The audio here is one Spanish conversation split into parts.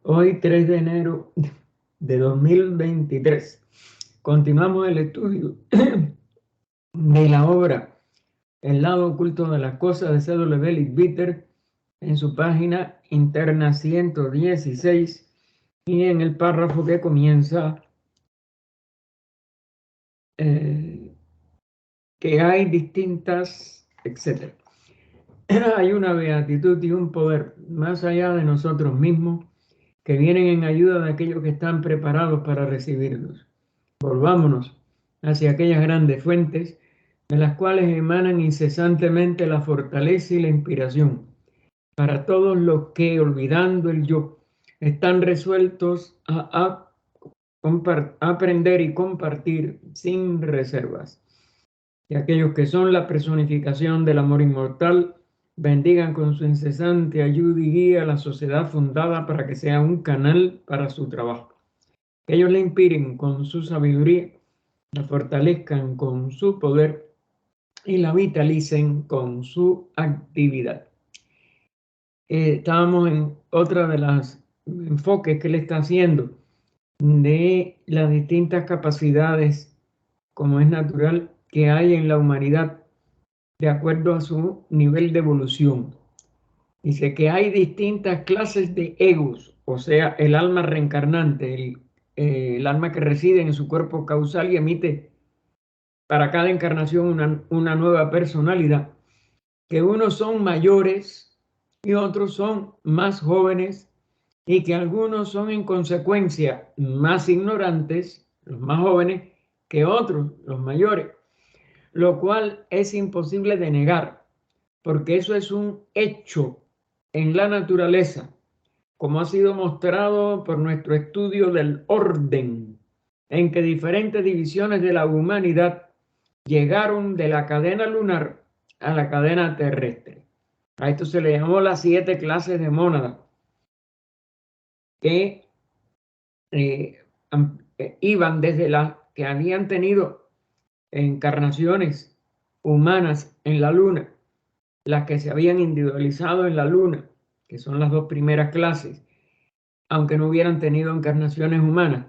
Hoy 3 de enero de 2023. Continuamos el estudio de la obra El lado oculto de las cosas de C.W. Leadbeater en su página interna 116 y en el párrafo que comienza que hay distintas, etc. Hay una beatitud y un poder más allá de nosotros mismos que vienen en ayuda de aquellos que están preparados para recibirlos. Volvámonos hacia aquellas grandes fuentes de las cuales emanan incesantemente la fortaleza y la inspiración para todos los que, olvidando el yo, están resueltos a aprender y compartir sin reservas. Y aquellos que son la personificación del amor inmortal, bendigan con su incesante ayuda y guía a la sociedad fundada para que sea un canal para su trabajo. Que ellos le inspiren con su sabiduría, la fortalezcan con su poder y la vitalicen con su actividad. Estábamos en otra de las enfoques que él está haciendo de las distintas capacidades, como es natural, que hay en la humanidad de acuerdo a su nivel de evolución. Dice que hay distintas clases de egos, o sea, el alma reencarnante, el alma que reside en su cuerpo causal y emite para cada encarnación una nueva personalidad, que unos son mayores y otros son más jóvenes y que algunos son en consecuencia más ignorantes, los más jóvenes, que otros, los mayores, lo cual es imposible de negar, porque eso es un hecho en la naturaleza, como ha sido mostrado por nuestro estudio del orden, en que diferentes divisiones de la humanidad llegaron de la cadena lunar a la cadena terrestre. A esto se le llamó las 7 clases de mónadas, que iban desde las que habían tenido encarnaciones humanas en la luna, las que se habían individualizado en la luna, que son las 2 primeras clases, aunque no hubieran tenido encarnaciones humanas,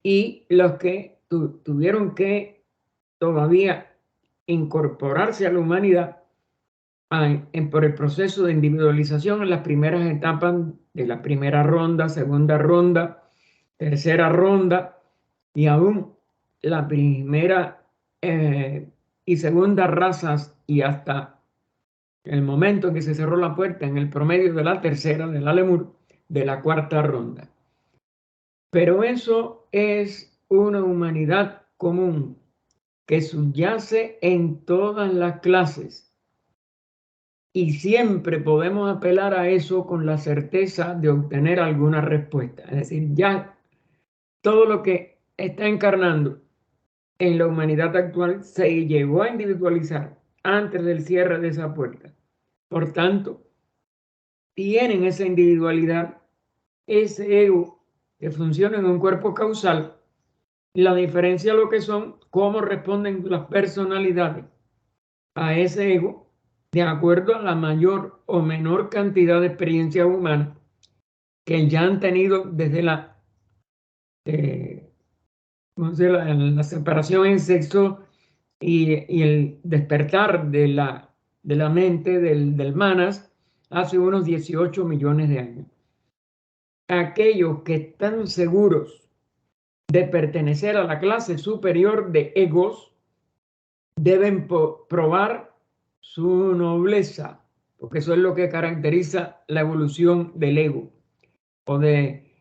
y los que tuvieron que todavía incorporarse a la humanidad por el proceso de individualización en las primeras etapas de la primera ronda, segunda ronda, tercera ronda y aún la primera y segunda razas y hasta el momento en que se cerró la puerta en el promedio de la tercera, del Lemur, de la cuarta ronda. Pero eso es una humanidad común que subyace en todas las clases y siempre podemos apelar a eso con la certeza de obtener alguna respuesta. Es decir, ya todo lo que está encarnando en la humanidad actual se llegó a individualizar antes del cierre de esa puerta. Por tanto, tienen esa individualidad, ese ego que funciona en un cuerpo causal. La diferencia lo que son, cómo responden las personalidades a ese ego de acuerdo a la mayor o menor cantidad de experiencias humanas que ya han tenido desde la, la separación en sexo y el despertar de la mente del Manas hace unos 18 millones de años. Aquellos que están seguros de pertenecer a la clase superior de egos deben probar su nobleza, porque eso es lo que caracteriza la evolución del ego o de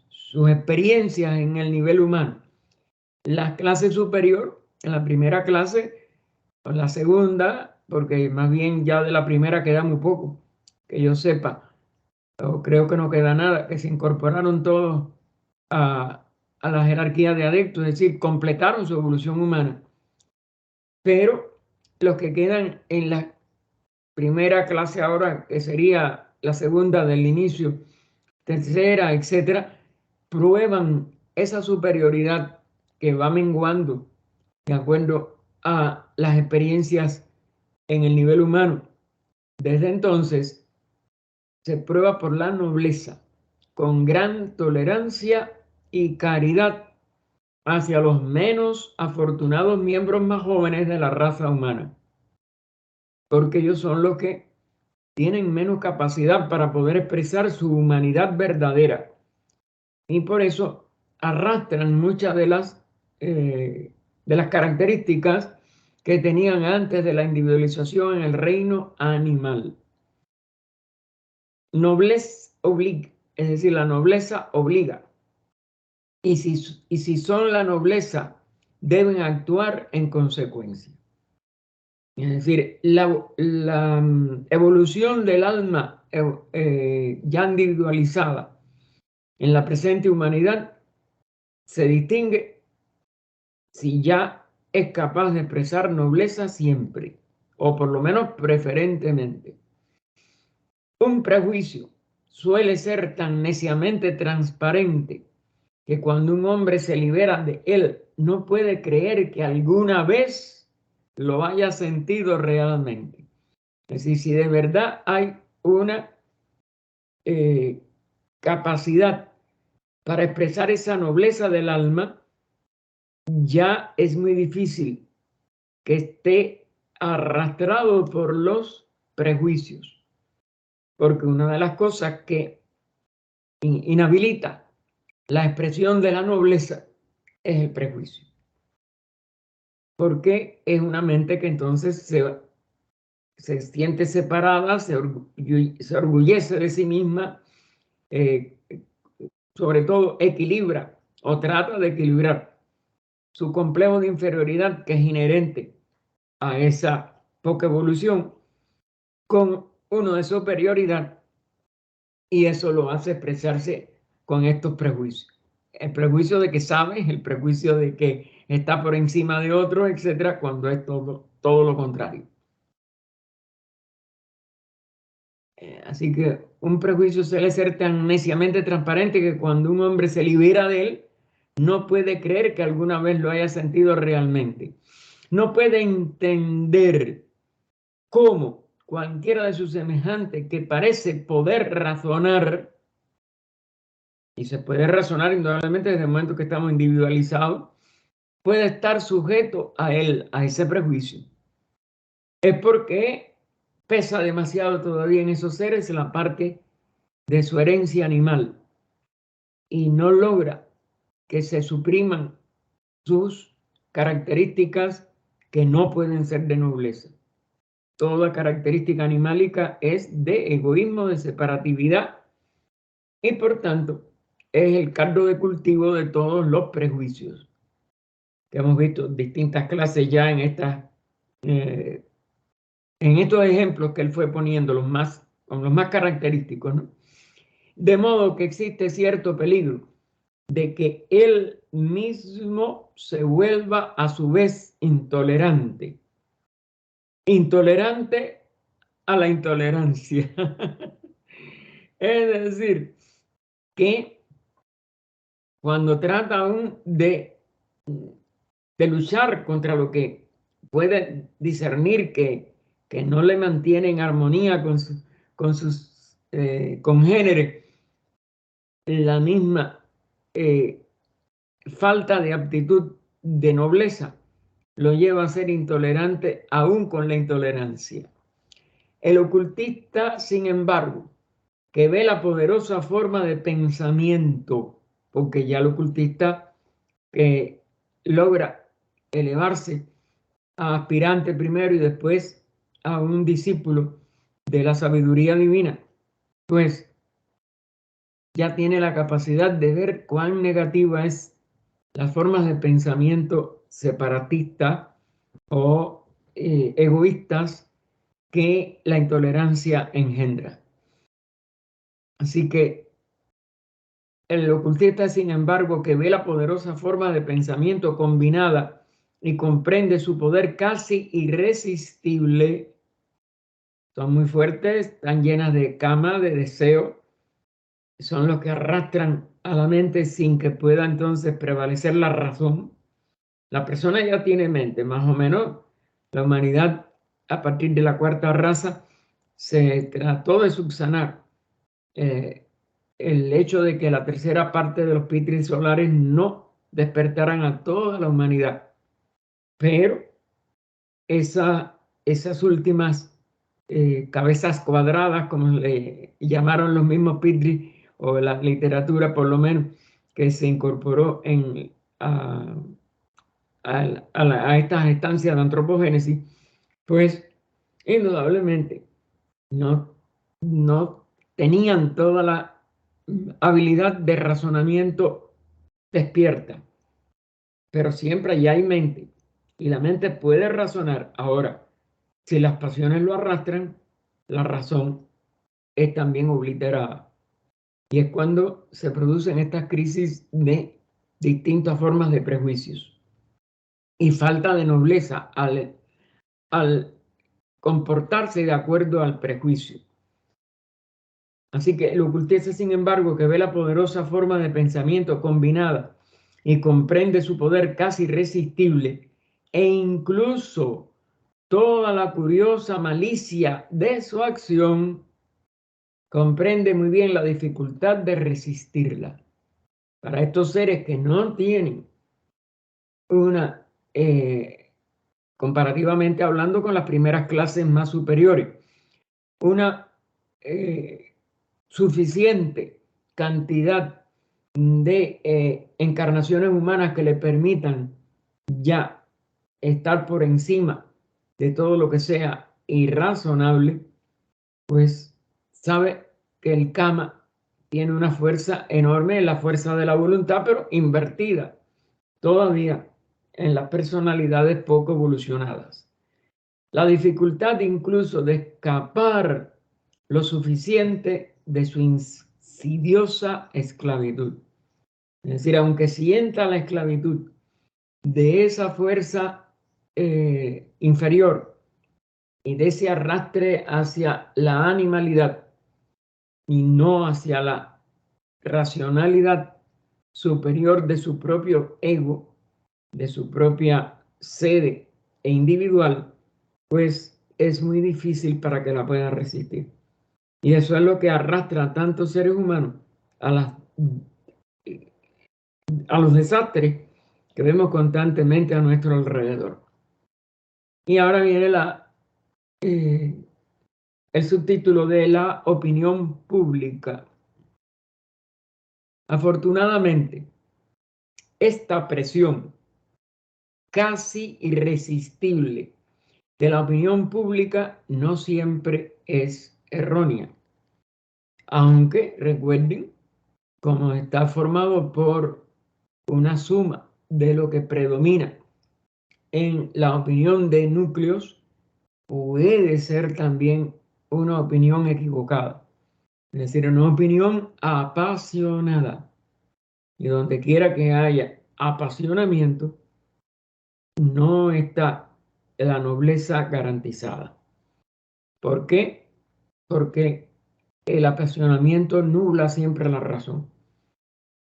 sus experiencias en el nivel humano. La clase superior, en la primera clase, o la segunda, porque más bien ya de la primera queda muy poco, que yo sepa, o creo que no queda nada, que se incorporaron todos a la jerarquía de adeptos, es decir, completaron su evolución humana. Pero los que quedan en la primera clase ahora, que sería la segunda del inicio, tercera, etcétera, prueban esa superioridad que va menguando de acuerdo a las experiencias en el nivel humano. Desde entonces se prueba por la nobleza, con gran tolerancia y caridad hacia los menos afortunados miembros más jóvenes de la raza humana, porque ellos son los que tienen menos capacidad para poder expresar su humanidad verdadera y por eso arrastran muchas de las características que tenían antes de la individualización en el reino animal. Nobleza obliga, es decir, la nobleza obliga. Y si son la nobleza, deben actuar en consecuencia. Es decir, la evolución del alma ya individualizada en la presente humanidad se distingue si ya es capaz de expresar nobleza siempre, o por lo menos preferentemente. Un prejuicio suele ser tan neciamente transparente que cuando un hombre se libera de él, no puede creer que alguna vez lo haya sentido realmente. Es decir, si de verdad hay una capacidad para expresar esa nobleza del alma, ya es muy difícil que esté arrastrado por los prejuicios, porque una de las cosas que inhabilita la expresión de la nobleza es el prejuicio, porque es una mente que entonces se siente separada, se orgullece de sí misma, sobre todo equilibra o trata de equilibrar su complejo de inferioridad que es inherente a esa poca evolución con uno de superioridad, y eso lo hace expresarse con estos prejuicios. El prejuicio de que sabes, el prejuicio de que está por encima de otro, etcétera, cuando es todo lo contrario. Así que un prejuicio suele ser tan neciamente transparente que cuando un hombre se libera de él, no puede creer que alguna vez lo haya sentido realmente. No puede entender cómo cualquiera de sus semejantes que parece poder razonar, y se puede razonar indudablemente desde el momento que estamos individualizados, puede estar sujeto a él, a ese prejuicio. Es porque pesa demasiado todavía en esos seres la parte de su herencia animal y no logra que se supriman sus características que no pueden ser de nobleza. Toda característica animálica es de egoísmo, de separatividad y por tanto es el caldo de cultivo de todos los prejuicios que hemos visto distintas clases ya en estos ejemplos que él fue poniendo, los más característicos, ¿no? De modo que existe cierto peligro de que él mismo se vuelva a su vez intolerante. Intolerante a la intolerancia. Es decir, que cuando trata aún de luchar contra lo que puede discernir que no le mantiene en armonía con sus congéneres, la misma falta de aptitud de nobleza lo lleva a ser intolerante aún con la intolerancia. El ocultista, sin embargo, que ve la poderosa forma de pensamiento, porque ya el ocultista logra elevarse a aspirante primero y después a un discípulo de la sabiduría divina, pues ya tiene la capacidad de ver cuán negativa es las formas de pensamiento separatista o egoístas que la intolerancia engendra. Así que el ocultista, sin embargo, que ve la poderosa forma de pensamiento combinada y comprende su poder casi irresistible, son muy fuertes, están llenas de cama, de deseo, son los que arrastran a la mente sin que pueda entonces prevalecer la razón. La persona ya tiene mente, más o menos. La humanidad, a partir de la cuarta raza, se trató de subsanar el hecho de que la tercera parte de los Pitris solares no despertaran a toda la humanidad. Pero esas últimas cabezas cuadradas, como le llamaron los mismos Pitris, o la literatura por lo menos, que se incorporó a estas estancias de antropogénesis, pues indudablemente no tenían toda la habilidad de razonamiento despierta, pero siempre allá hay mente y la mente puede razonar. Ahora, si las pasiones lo arrastran, la razón es también obliterada. Y es cuando se producen estas crisis de distintas formas de prejuicios y falta de nobleza al comportarse de acuerdo al prejuicio. Así que el ocultista, sin embargo, que ve la poderosa forma de pensamiento combinada y comprende su poder casi irresistible e incluso toda la curiosa malicia de su acción, comprende muy bien la dificultad de resistirla. Para estos seres que no tienen una, comparativamente hablando con las primeras clases más superiores, una suficiente cantidad de encarnaciones humanas que le permitan ya estar por encima de todo lo que sea irrazonable, pues sabe que el Kama tiene una fuerza enorme, la fuerza de la voluntad, pero invertida todavía en las personalidades poco evolucionadas. La dificultad incluso de escapar lo suficiente de su insidiosa esclavitud. Es decir, aunque sienta la esclavitud de esa fuerza inferior y de ese arrastre hacia la animalidad y no hacia la racionalidad superior de su propio ego, de su propia sede e individual, pues es muy difícil para que la pueda resistir. Y eso es lo que arrastra a tantos seres humanos a los desastres que vemos constantemente a nuestro alrededor. Y ahora viene el subtítulo de la opinión pública. Afortunadamente, esta presión casi irresistible de la opinión pública no siempre es errónea. Aunque recuerden, como está formado por una suma de lo que predomina en la opinión de núcleos, puede ser también una opinión equivocada. Es decir, una opinión apasionada. Y donde quiera que haya apasionamiento, no está la nobleza garantizada. ¿Por qué? Porque el apasionamiento nubla siempre la razón.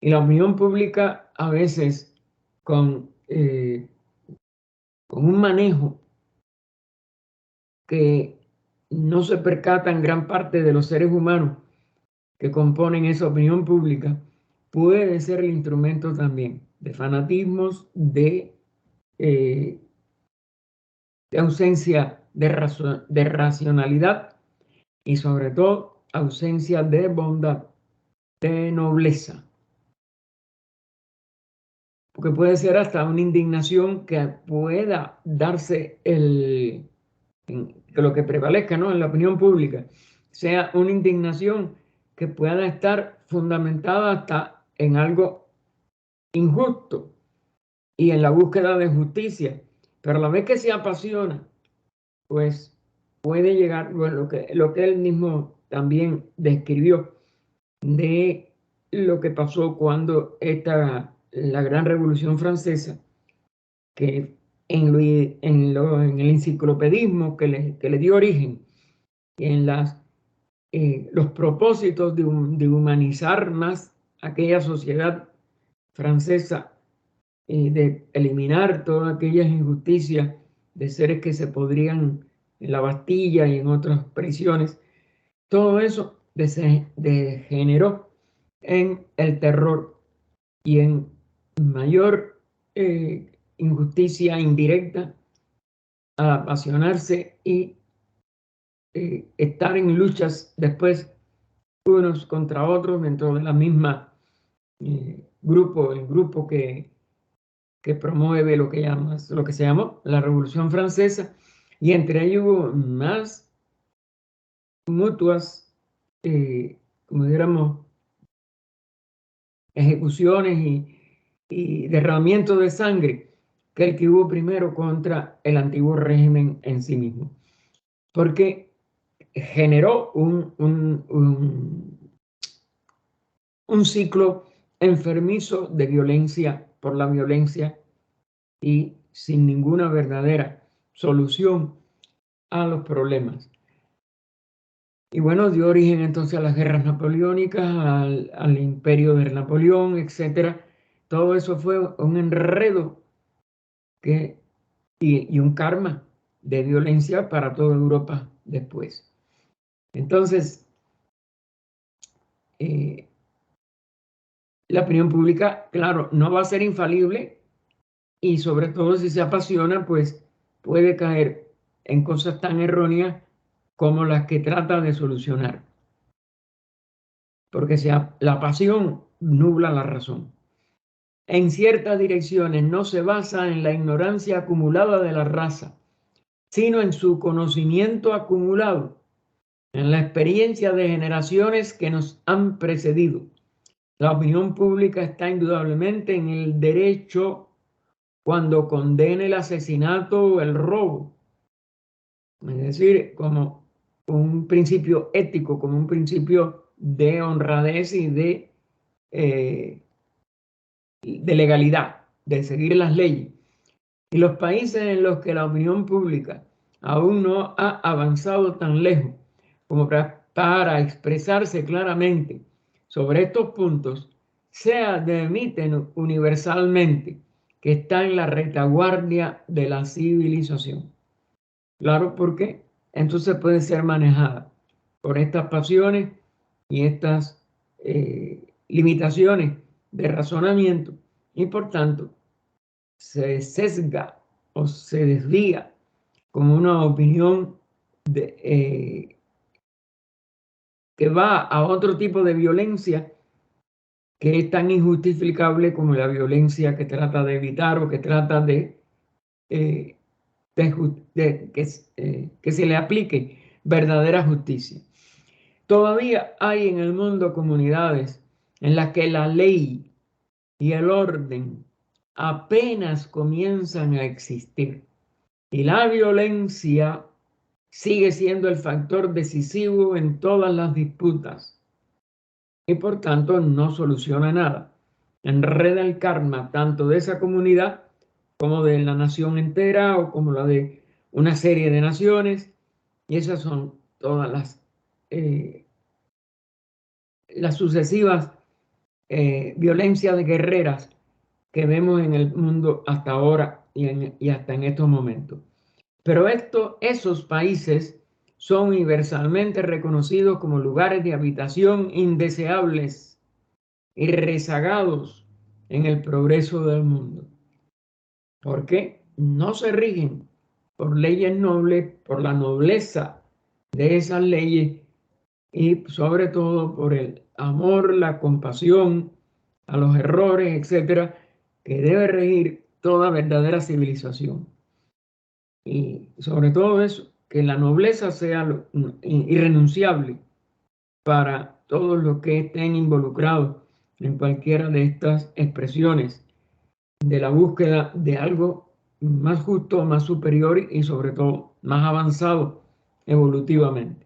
Y la opinión pública a veces con un manejo que no se percatan gran parte de los seres humanos que componen esa opinión pública, puede ser el instrumento también de fanatismos, de ausencia de racionalidad y sobre todo ausencia de bondad, de nobleza. Porque puede ser hasta una indignación que pueda darse que lo que prevalezca, ¿no?, en la opinión pública sea una indignación que pueda estar fundamentada hasta en algo injusto y en la búsqueda de justicia, pero a la vez que se apasiona, pues puede llegar, bueno, lo que él mismo también describió de lo que pasó cuando la gran Revolución Francesa, que en el enciclopedismo que le dio origen, en los propósitos de humanizar más aquella sociedad francesa, de eliminar todas aquellas injusticias de seres que se podrían en la Bastilla y en otras prisiones, todo eso degeneró en el terror y en mayor injusticia indirecta, a apasionarse y estar en luchas después unos contra otros dentro de la misma grupo, el grupo que promueve lo que se llamó la Revolución Francesa, y entre ellos hubo más mutuas, como diríamos, ejecuciones y derramamiento de sangre que el que hubo primero contra el antiguo régimen en sí mismo, porque generó un ciclo enfermizo de violencia por la violencia y sin ninguna verdadera solución a los problemas. Y bueno, dio origen entonces a las guerras napoleónicas, al imperio de Napoleón, etc. Todo eso fue un enredo y un karma de violencia para toda Europa después. Entonces, la opinión pública, claro, no va a ser infalible y sobre todo si se apasiona, pues puede caer en cosas tan erróneas como las que trata de solucionar. Porque la pasión nubla la razón. En ciertas direcciones no se basa en la ignorancia acumulada de la raza, sino en su conocimiento acumulado, en la experiencia de generaciones que nos han precedido. La opinión pública está indudablemente en el derecho cuando condena el asesinato o el robo, es decir, como un principio ético, como un principio de honradez y de legalidad, de seguir las leyes. Y los países en los que la opinión pública aún no ha avanzado tan lejos como para expresarse claramente sobre estos puntos, se admiten universalmente que está en la retaguardia de la civilización. Claro, porque entonces puede ser manejada por estas pasiones y estas limitaciones de razonamiento y por tanto se sesga o se desvía como una opinión que va a otro tipo de violencia que es tan injustificable como la violencia que trata de evitar o que trata de que se le aplique verdadera justicia. Todavía hay en el mundo comunidades en las que la ley y el orden apenas comienzan a existir y la violencia sigue siendo el factor decisivo en todas las disputas y por tanto no soluciona nada. Enreda el karma tanto de esa comunidad como de la nación entera o como la de una serie de naciones, y esas son todas las sucesivas violencias guerreras que vemos en el mundo hasta ahora y hasta en estos momentos. Pero esos países son universalmente reconocidos como lugares de habitación indeseables y rezagados en el progreso del mundo. Porque no se rigen por leyes nobles, por la nobleza de esas leyes y sobre todo por el amor, la compasión a los errores, etcétera, que debe regir toda verdadera civilización. Y sobre todo eso, que la nobleza sea irrenunciable para todos los que estén involucrados en cualquiera de estas expresiones de la búsqueda de algo más justo, más superior y sobre todo más avanzado evolutivamente.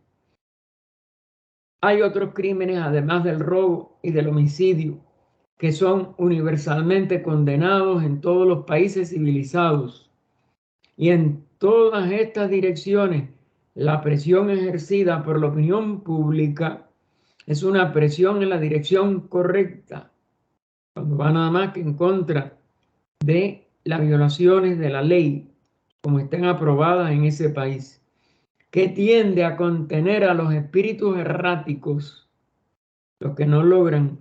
Hay otros crímenes, además del robo y del homicidio, que son universalmente condenados en todos los países civilizados. Y en todas estas direcciones, la presión ejercida por la opinión pública es una presión en la dirección correcta, cuando va nada más que en contra de las violaciones de la ley, como estén aprobadas en ese país, que tiende a contener a los espíritus erráticos, los que no logran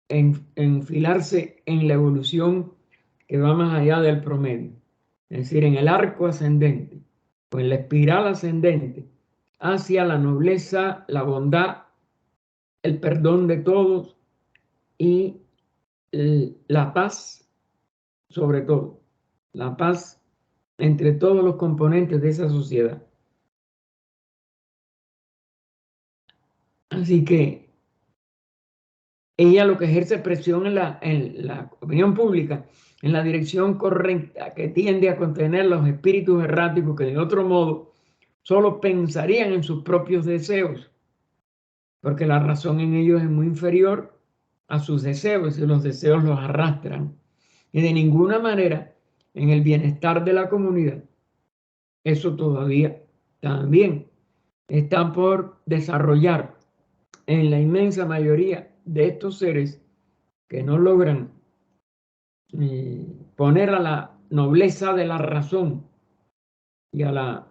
enfilarse en la evolución que va más allá del promedio, es decir, en el arco ascendente o en la espiral ascendente hacia la nobleza, la bondad, el perdón de todos y la paz, sobre todo, la paz entre todos los componentes de esa sociedad. Así que ella lo que ejerce presión en la opinión pública, en la dirección correcta, que tiende a contener los espíritus erráticos que de otro modo solo pensarían en sus propios deseos, porque la razón en ellos es muy inferior a sus deseos y los deseos los arrastran. Y de ninguna manera en el bienestar de la comunidad, eso todavía también está por desarrollar en la inmensa mayoría de estos seres que no logran poner a la nobleza de la razón y a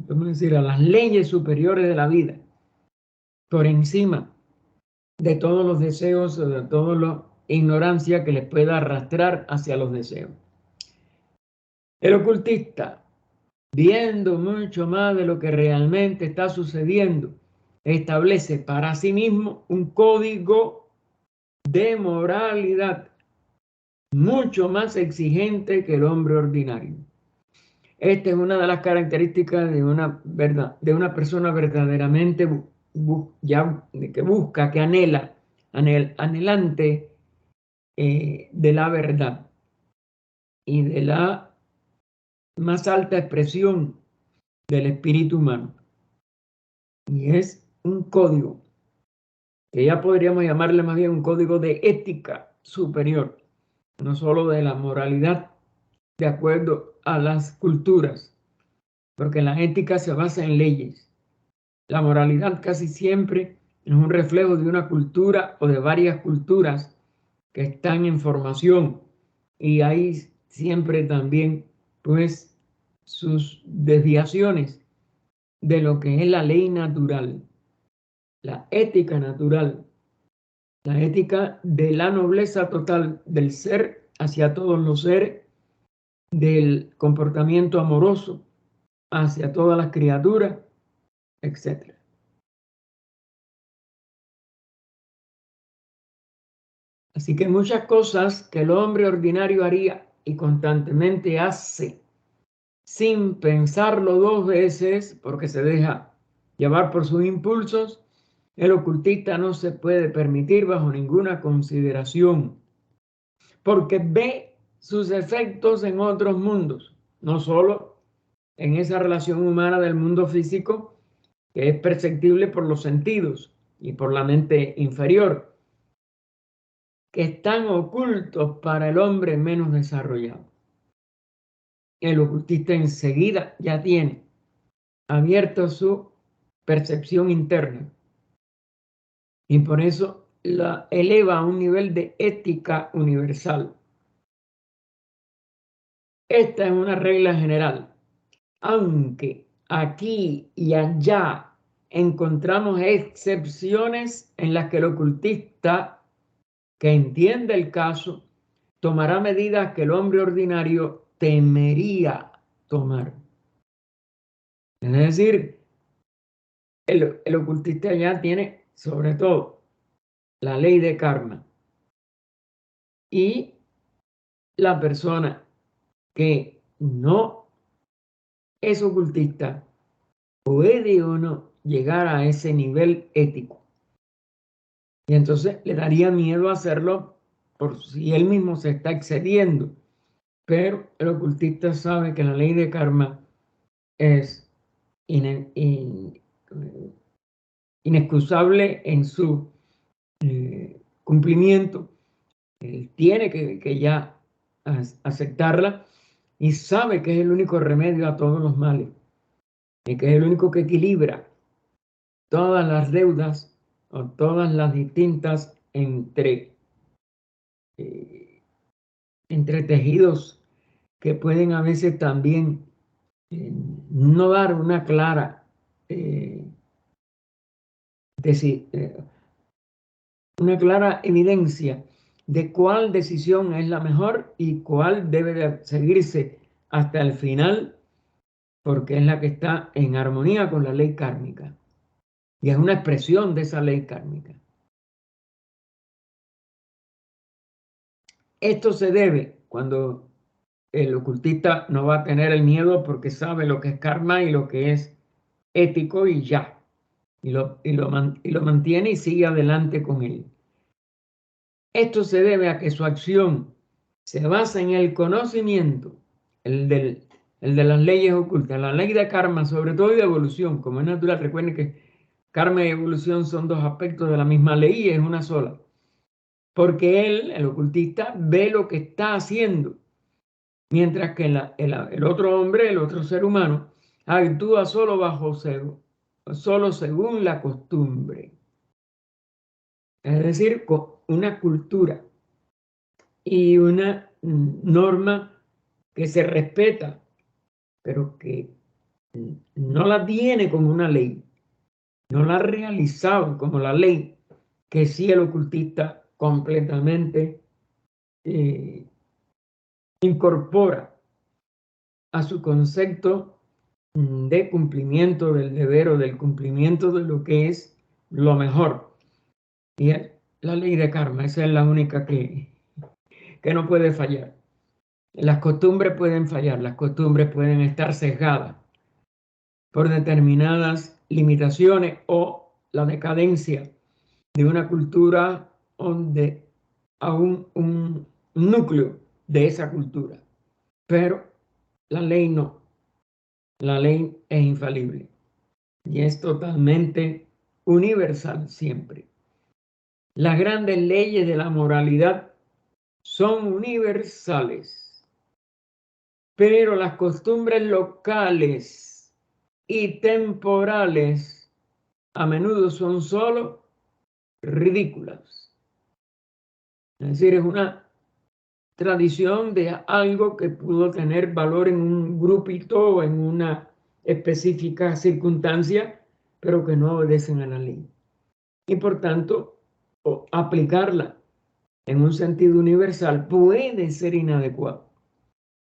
¿cómo decir? A las leyes superiores de la vida por encima de todos los deseos, de toda la ignorancia que les pueda arrastrar hacia los deseos. El ocultista, viendo mucho más de lo que realmente está sucediendo, establece para sí mismo un código de moralidad mucho más exigente que el hombre ordinario. Esta es una de las características de una persona verdaderamente que busca, que anhelante de la verdad y de la más alta expresión del espíritu humano. Y es un código, que ya podríamos llamarle más bien un código de ética superior, no solo de la moralidad de acuerdo a las culturas, porque la ética se basa en leyes. La moralidad casi siempre es un reflejo de una cultura o de varias culturas que están en formación, y hay siempre también pues sus desviaciones de lo que es la ley natural, la ética natural, la ética de la nobleza total del ser hacia todos los seres, del comportamiento amoroso hacia todas las criaturas, etc. Así que muchas cosas que el hombre ordinario haría y constantemente hace sin pensarlo dos veces, porque se deja llevar por sus impulsos, el ocultista no se puede permitir bajo ninguna consideración, porque ve sus efectos en otros mundos, no solo en esa relación humana del mundo físico, que es perceptible por los sentidos y por la mente inferior, que están ocultos para el hombre menos desarrollado. El ocultista enseguida ya tiene abierto su percepción interna y por eso la eleva a un nivel de ética universal. Esta es una regla general, aunque aquí y allá encontramos excepciones en las que el ocultista que entiende el caso tomará medidas que el hombre ordinario temería tomar. Es decir, el ocultista ya tiene sobre todo la ley de karma, y la persona que no es ocultista puede o no llegar a ese nivel ético. Y entonces le daría miedo hacerlo por si él mismo se está excediendo. Pero el ocultista sabe que la ley de karma es inexcusable en su cumplimiento. Él tiene que ya aceptarla y sabe que es el único remedio a todos los males y que es el único que equilibra todas las deudas o todas las distintas entretejidos que pueden a veces también no dar una clara una clara evidencia de cuál decisión es la mejor y cuál debe de seguirse hasta el final, porque es la que está en armonía con la ley kármica y es una expresión de esa ley kármica. Esto se debe cuando el ocultista no va a tener el miedo porque sabe lo que es karma y lo que es ético y ya, y lo mantiene y sigue adelante con él. Esto se debe a que su acción se basa en el conocimiento, el de las leyes ocultas, la ley de karma, sobre todo y de evolución, como es natural. Recuerden que karma y evolución son dos aspectos de la misma ley y es una sola. Porque él, el ocultista, ve lo que está haciendo, mientras que el otro hombre, el otro ser humano, actúa solo según la costumbre. Es decir, con una cultura y una norma que se respeta, pero que no la tiene como una ley, no la ha realizado como la ley, que sí el ocultista completamente incorpora a su concepto de cumplimiento del deber o del cumplimiento de lo que es lo mejor. Y es la ley de karma, esa es la única que no puede fallar. Las costumbres pueden fallar, las costumbres pueden estar sesgadas por determinadas limitaciones o la decadencia de una cultura o de aún un núcleo de esa cultura. Pero la ley no, la ley es infalible y es totalmente universal siempre. Las grandes leyes de la moralidad son universales, pero las costumbres locales y temporales a menudo son solo ridículas. Es decir, es una tradición de algo que pudo tener valor en un grupito o en una específica circunstancia, pero que no obedecen a la ley. Y por tanto, aplicarla en un sentido universal puede ser inadecuado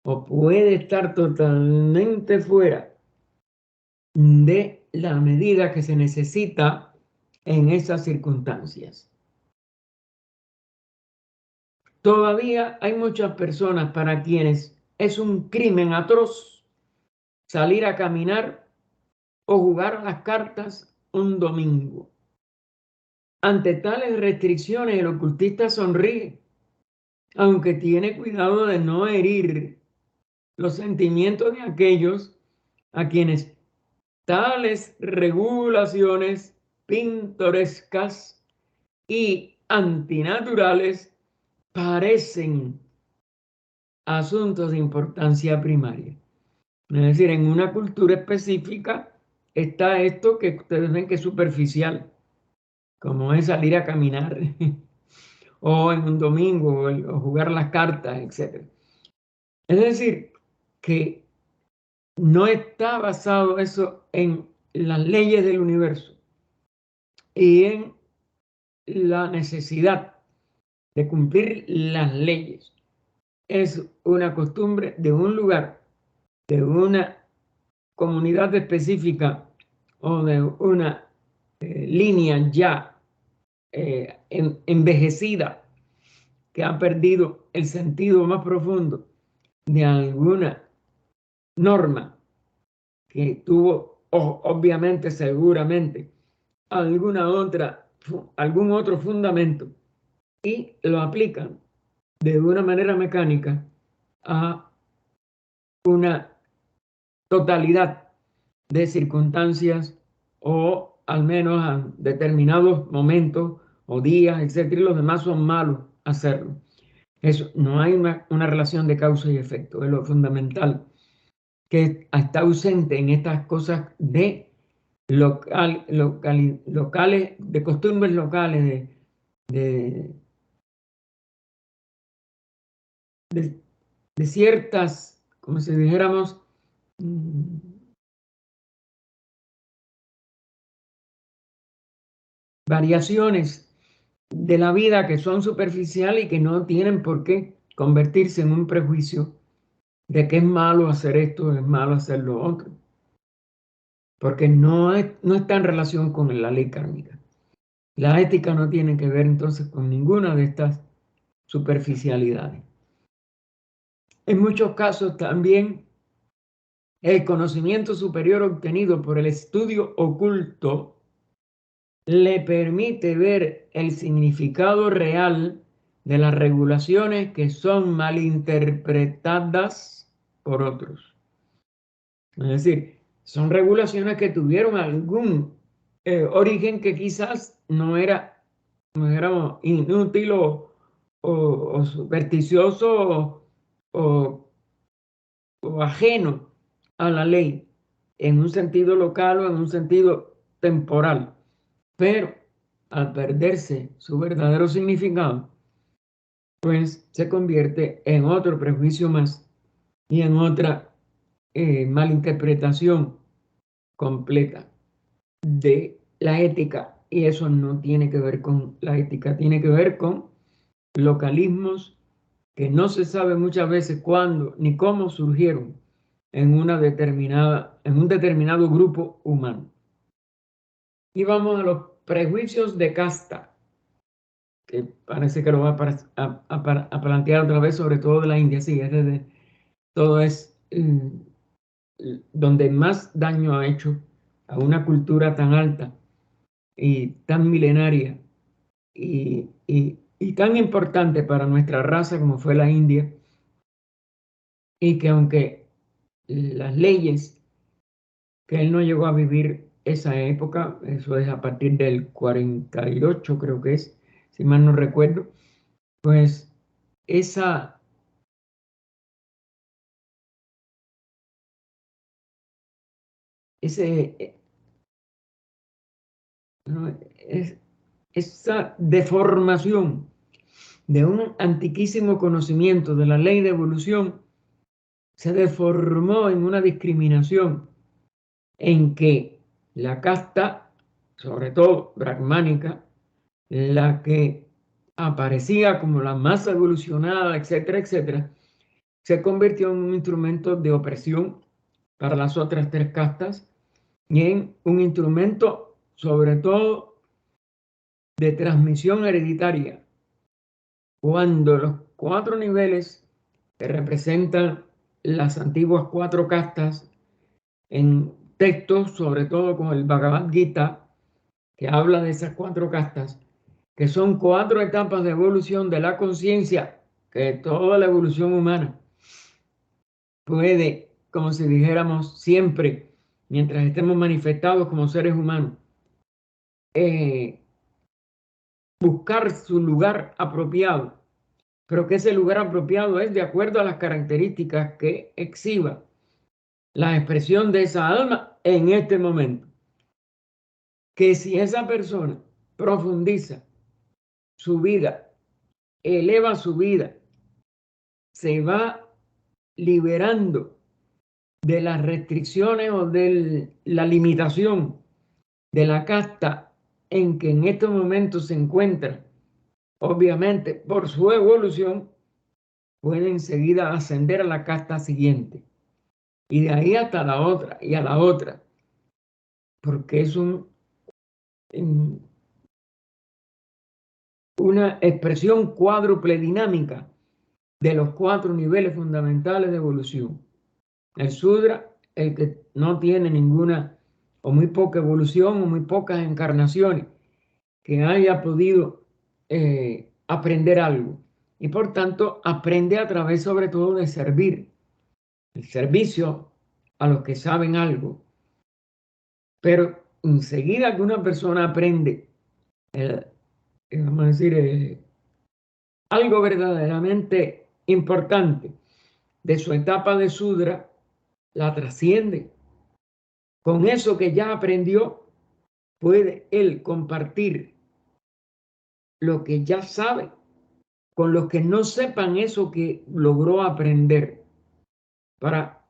o puede estar totalmente fuera de la medida que se necesita en esas circunstancias. Todavía hay muchas personas para quienes es un crimen atroz salir a caminar o jugar a las cartas un domingo. Ante tales restricciones, el ocultista sonríe, aunque tiene cuidado de no herir los sentimientos de aquellos a quienes tales regulaciones pintorescas y antinaturales parecen asuntos de importancia primaria. Es decir, en una cultura específica está esto que ustedes ven que es superficial, como es salir a caminar o en un domingo o jugar las cartas, etc. Es decir, que no está basado eso en las leyes del universo y en la necesidad de cumplir las leyes. Es una costumbre de un lugar, de una comunidad específica o de una línea ya envejecida que ha perdido el sentido más profundo de alguna norma que tuvo, obviamente, seguramente, algún otro fundamento y lo aplican de una manera mecánica a una totalidad de circunstancias o al menos a determinados momentos o días, etcétera, y los demás son malos hacerlo. Eso, no hay una relación de causa y efecto, es lo fundamental que está ausente en estas cosas de locales, de costumbres locales, de, de, de ciertas, como si dijéramos, variaciones de la vida que son superficiales y que no tienen por qué convertirse en un prejuicio de que es malo hacer esto, es malo hacer lo otro, porque no está en relación con la ley kármica. La ética no tiene que ver entonces con ninguna de estas superficialidades. En muchos casos también el conocimiento superior obtenido por el estudio oculto le permite ver el significado real de las regulaciones que son malinterpretadas por otros. Es decir, son regulaciones que tuvieron algún origen que quizás no era inútil o supersticioso o ajeno a la ley en un sentido local o en un sentido temporal. Pero al perderse su verdadero significado, pues se convierte en otro prejuicio más y en otra malinterpretación completa de la ética. Y eso no tiene que ver con la ética, tiene que ver con localismos que no se sabe muchas veces cuándo ni cómo surgieron en un determinado grupo humano. Y vamos a los prejuicios de casta, que parece que lo va a plantear otra vez, sobre todo de la India. Sí, todo es donde más daño ha hecho a una cultura tan alta y tan milenaria y tan importante para nuestra raza como fue la India, y que aunque las leyes, que él no llegó a vivir esa época, eso es a partir del 48 creo que es, si mal no recuerdo, pues esa, ese, no, esa deformación de un antiquísimo conocimiento de la ley de evolución se deformó en una discriminación en que la casta, sobre todo brahmánica, la que aparecía como la más evolucionada, etcétera, etcétera, se convirtió en un instrumento de opresión para las otras tres castas y en un instrumento, sobre todo, de transmisión hereditaria, cuando los cuatro niveles que representan las antiguas cuatro castas en textos, sobre todo como el Bhagavad Gita, que habla de esas cuatro castas, que son cuatro etapas de evolución de la conciencia, que toda la evolución humana puede, como si dijéramos siempre, mientras estemos manifestados como seres humanos, buscar su lugar apropiado, pero que ese lugar apropiado es de acuerdo a las características que exhiba la expresión de esa alma en este momento. Que si esa persona profundiza su vida, eleva su vida, se va liberando de las restricciones o de la limitación de la casta en que en estos momentos se encuentra, obviamente por su evolución, puede enseguida ascender a la casta siguiente y de ahí hasta la otra y a la otra, porque es una expresión cuádruple dinámica de los cuatro niveles fundamentales de evolución. El Sudra, el que no tiene ninguna o muy poca evolución o muy pocas encarnaciones, que haya podido aprender algo. Y por tanto, aprende a través sobre todo de servir, el servicio a los que saben algo. Pero enseguida que una persona aprende, vamos a decir, algo verdaderamente importante de su etapa de Sudra, la trasciende. Con eso que ya aprendió, puede él compartir lo que ya sabe con los que no sepan eso que logró aprender para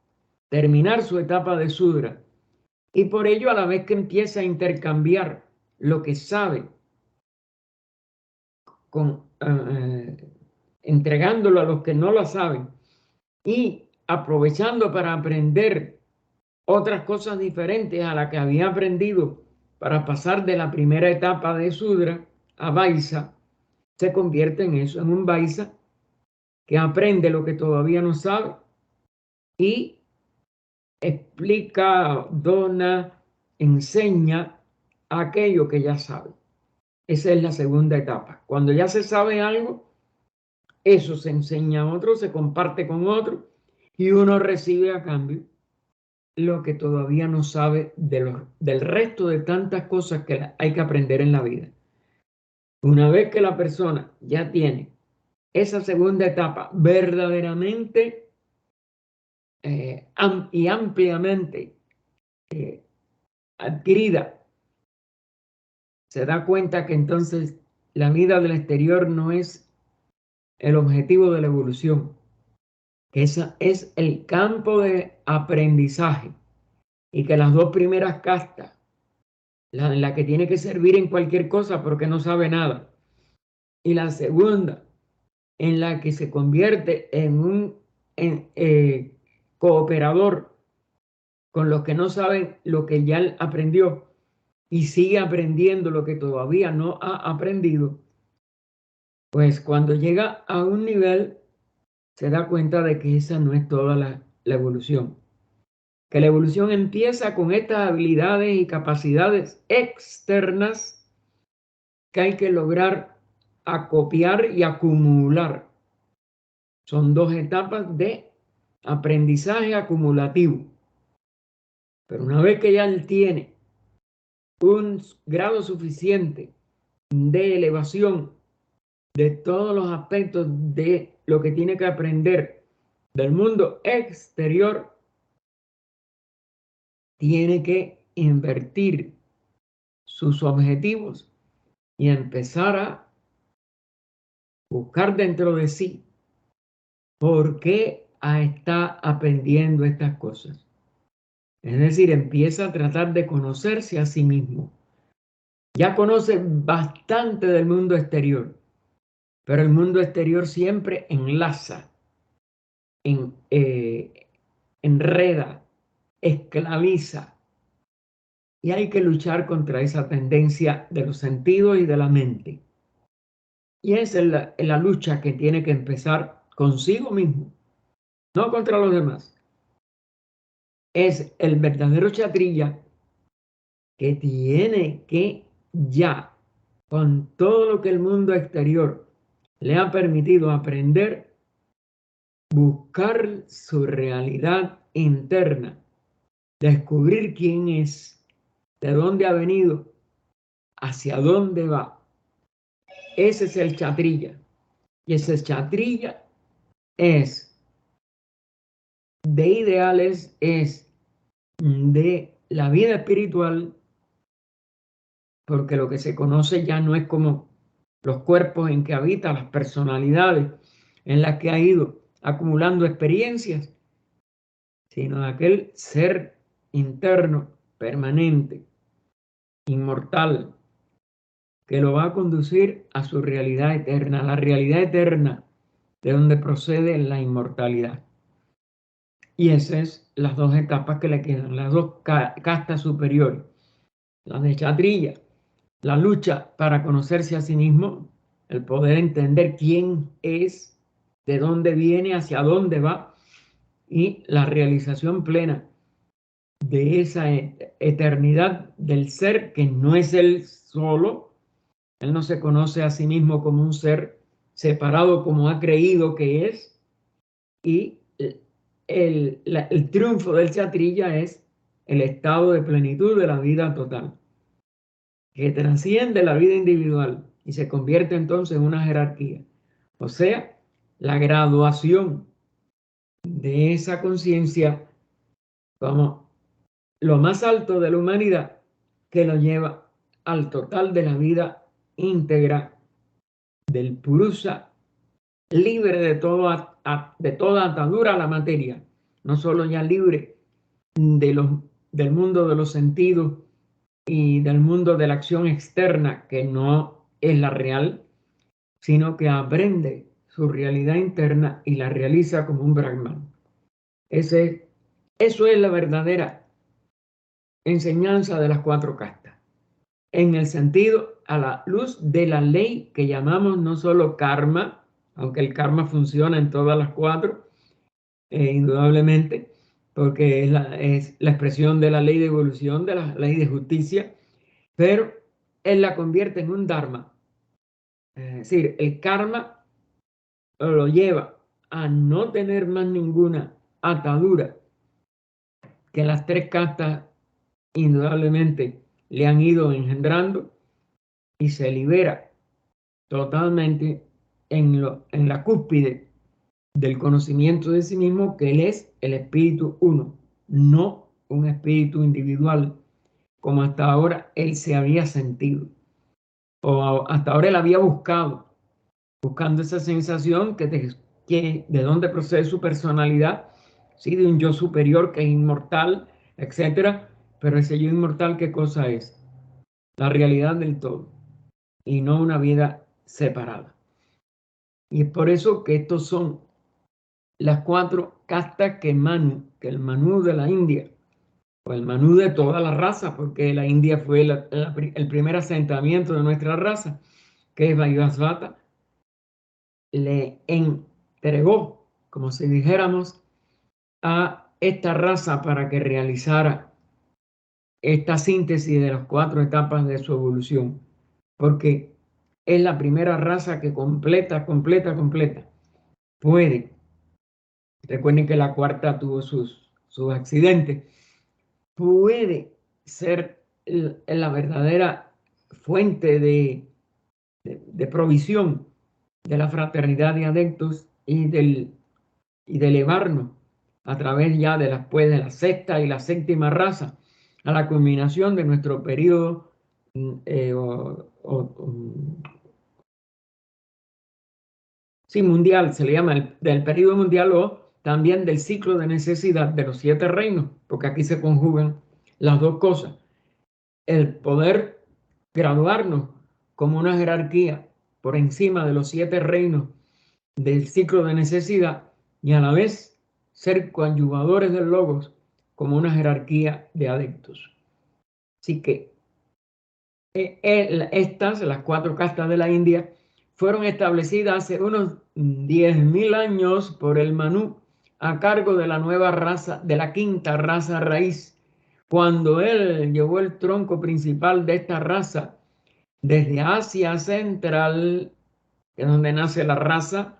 terminar su etapa de Sudra. Y por ello, a la vez que empieza a intercambiar lo que sabe entregándolo a los que no lo saben y aprovechando para aprender otras cosas diferentes a las que había aprendido para pasar de la primera etapa de Sudra a Vaisa, se convierte en eso, en un Vaisa que aprende lo que todavía no sabe y explica, dona, enseña aquello que ya sabe. Esa es la segunda etapa. Cuando ya se sabe algo, eso se enseña a otro, se comparte con otro y uno recibe a cambio lo que todavía no sabe del resto de tantas cosas que hay que aprender en la vida. Una vez que la persona ya tiene esa segunda etapa verdaderamente y ampliamente adquirida, se da cuenta que entonces la vida del exterior no es el objetivo de la evolución, que ese es el campo de aprendizaje y que las dos primeras castas, la que tiene que servir en cualquier cosa porque no sabe nada, y la segunda en la que se convierte en un cooperador con los que no saben lo que ya aprendió y sigue aprendiendo lo que todavía no ha aprendido, pues cuando llega a un nivel se da cuenta de que esa no es toda la evolución, que la evolución empieza con estas habilidades y capacidades externas que hay que lograr acopiar y acumular. Son dos etapas de aprendizaje acumulativo. Pero una vez que ya él tiene un grado suficiente de elevación de todos los aspectos de lo que tiene que aprender del mundo exterior, tiene que invertir sus objetivos y empezar a buscar dentro de sí por qué está aprendiendo estas cosas. Es decir, empieza a tratar de conocerse a sí mismo. Ya conoce bastante del mundo exterior, pero el mundo exterior siempre enlaza, enreda, esclaviza. Y hay que luchar contra esa tendencia de los sentidos y de la mente. Y esa es la lucha que tiene que empezar consigo mismo, no contra los demás. Es el verdadero chatrilla que tiene que ya, con todo lo que el mundo exterior le ha permitido aprender, buscar su realidad interna, descubrir quién es, de dónde ha venido, hacia dónde va. Ese es el chatrilla. Y ese chatrilla es de ideales, es de la vida espiritual, porque lo que se conoce ya no es como los cuerpos en que habitan, las personalidades en las que ha ido acumulando experiencias, sino aquel ser interno, permanente, inmortal, que lo va a conducir a su realidad eterna, la realidad eterna de donde procede la inmortalidad. Y esas es las dos etapas que le quedan, las dos castas superiores, la de chatrilla, la lucha para conocerse a sí mismo, el poder entender quién es, de dónde viene, hacia dónde va, y la realización plena de esa eternidad del ser que no es él solo. Él no se conoce a sí mismo como un ser separado como ha creído que es, y el triunfo del chatrilla es el estado de plenitud de la vida total, que trasciende la vida individual y se convierte entonces en una jerarquía. O sea, la graduación de esa conciencia como lo más alto de la humanidad, que lo lleva al total de la vida íntegra del Purusa, libre de toda atadura a la materia, no solo ya libre del mundo de los sentidos y del mundo de la acción externa, que no es la real, sino que aprende su realidad interna y la realiza como un Brahman. Eso es la verdadera enseñanza de las 4 castas, en el sentido a la luz de la ley que llamamos no solo karma, aunque el karma funciona en todas las 4, indudablemente, porque es la expresión de la ley de evolución, de la ley de justicia, pero él la convierte en un dharma. Es decir, el karma lo lleva a no tener más ninguna atadura que las 3 castas indudablemente le han ido engendrando, y se libera totalmente en la cúspide del conocimiento de sí mismo, que él es el espíritu uno, no un espíritu individual, como hasta ahora él se había sentido, o hasta ahora él había buscando esa sensación que de dónde procede su personalidad, ¿sí? De un yo superior que es inmortal, etcétera. Pero ese yo inmortal, ¿qué cosa es? La realidad del todo, y no una vida separada. Y es por eso que estos son las 4 castas que el Manu de la India, o el Manu de toda la raza, porque la India fue el primer asentamiento de nuestra raza, que es Vairasvata, le entregó, como si dijéramos, a esta raza para que realizara esta síntesis de las 4 etapas de su evolución, porque es la primera raza que completa puede. Recuerden que la 4 tuvo sus accidentes. Puede ser la verdadera fuente de provisión de la fraternidad de adeptos y de elevarnos a través ya de la 6ª y la 7ª raza a la culminación de nuestro periodo sí, mundial, se le llama del periodo mundial, o también del ciclo de necesidad de los 7 reinos, porque aquí se conjugan las dos cosas. El poder graduarnos como una jerarquía por encima de los 7 reinos del ciclo de necesidad, y a la vez ser coadyuvadores del Logos como una jerarquía de adeptos. Así que las 4 castas de la India, fueron establecidas hace unos 10.000 años por el Manu, a cargo de la nueva raza, de la 5ª raza raíz, cuando él llevó el tronco principal de esta raza desde Asia Central, que es donde nace la raza,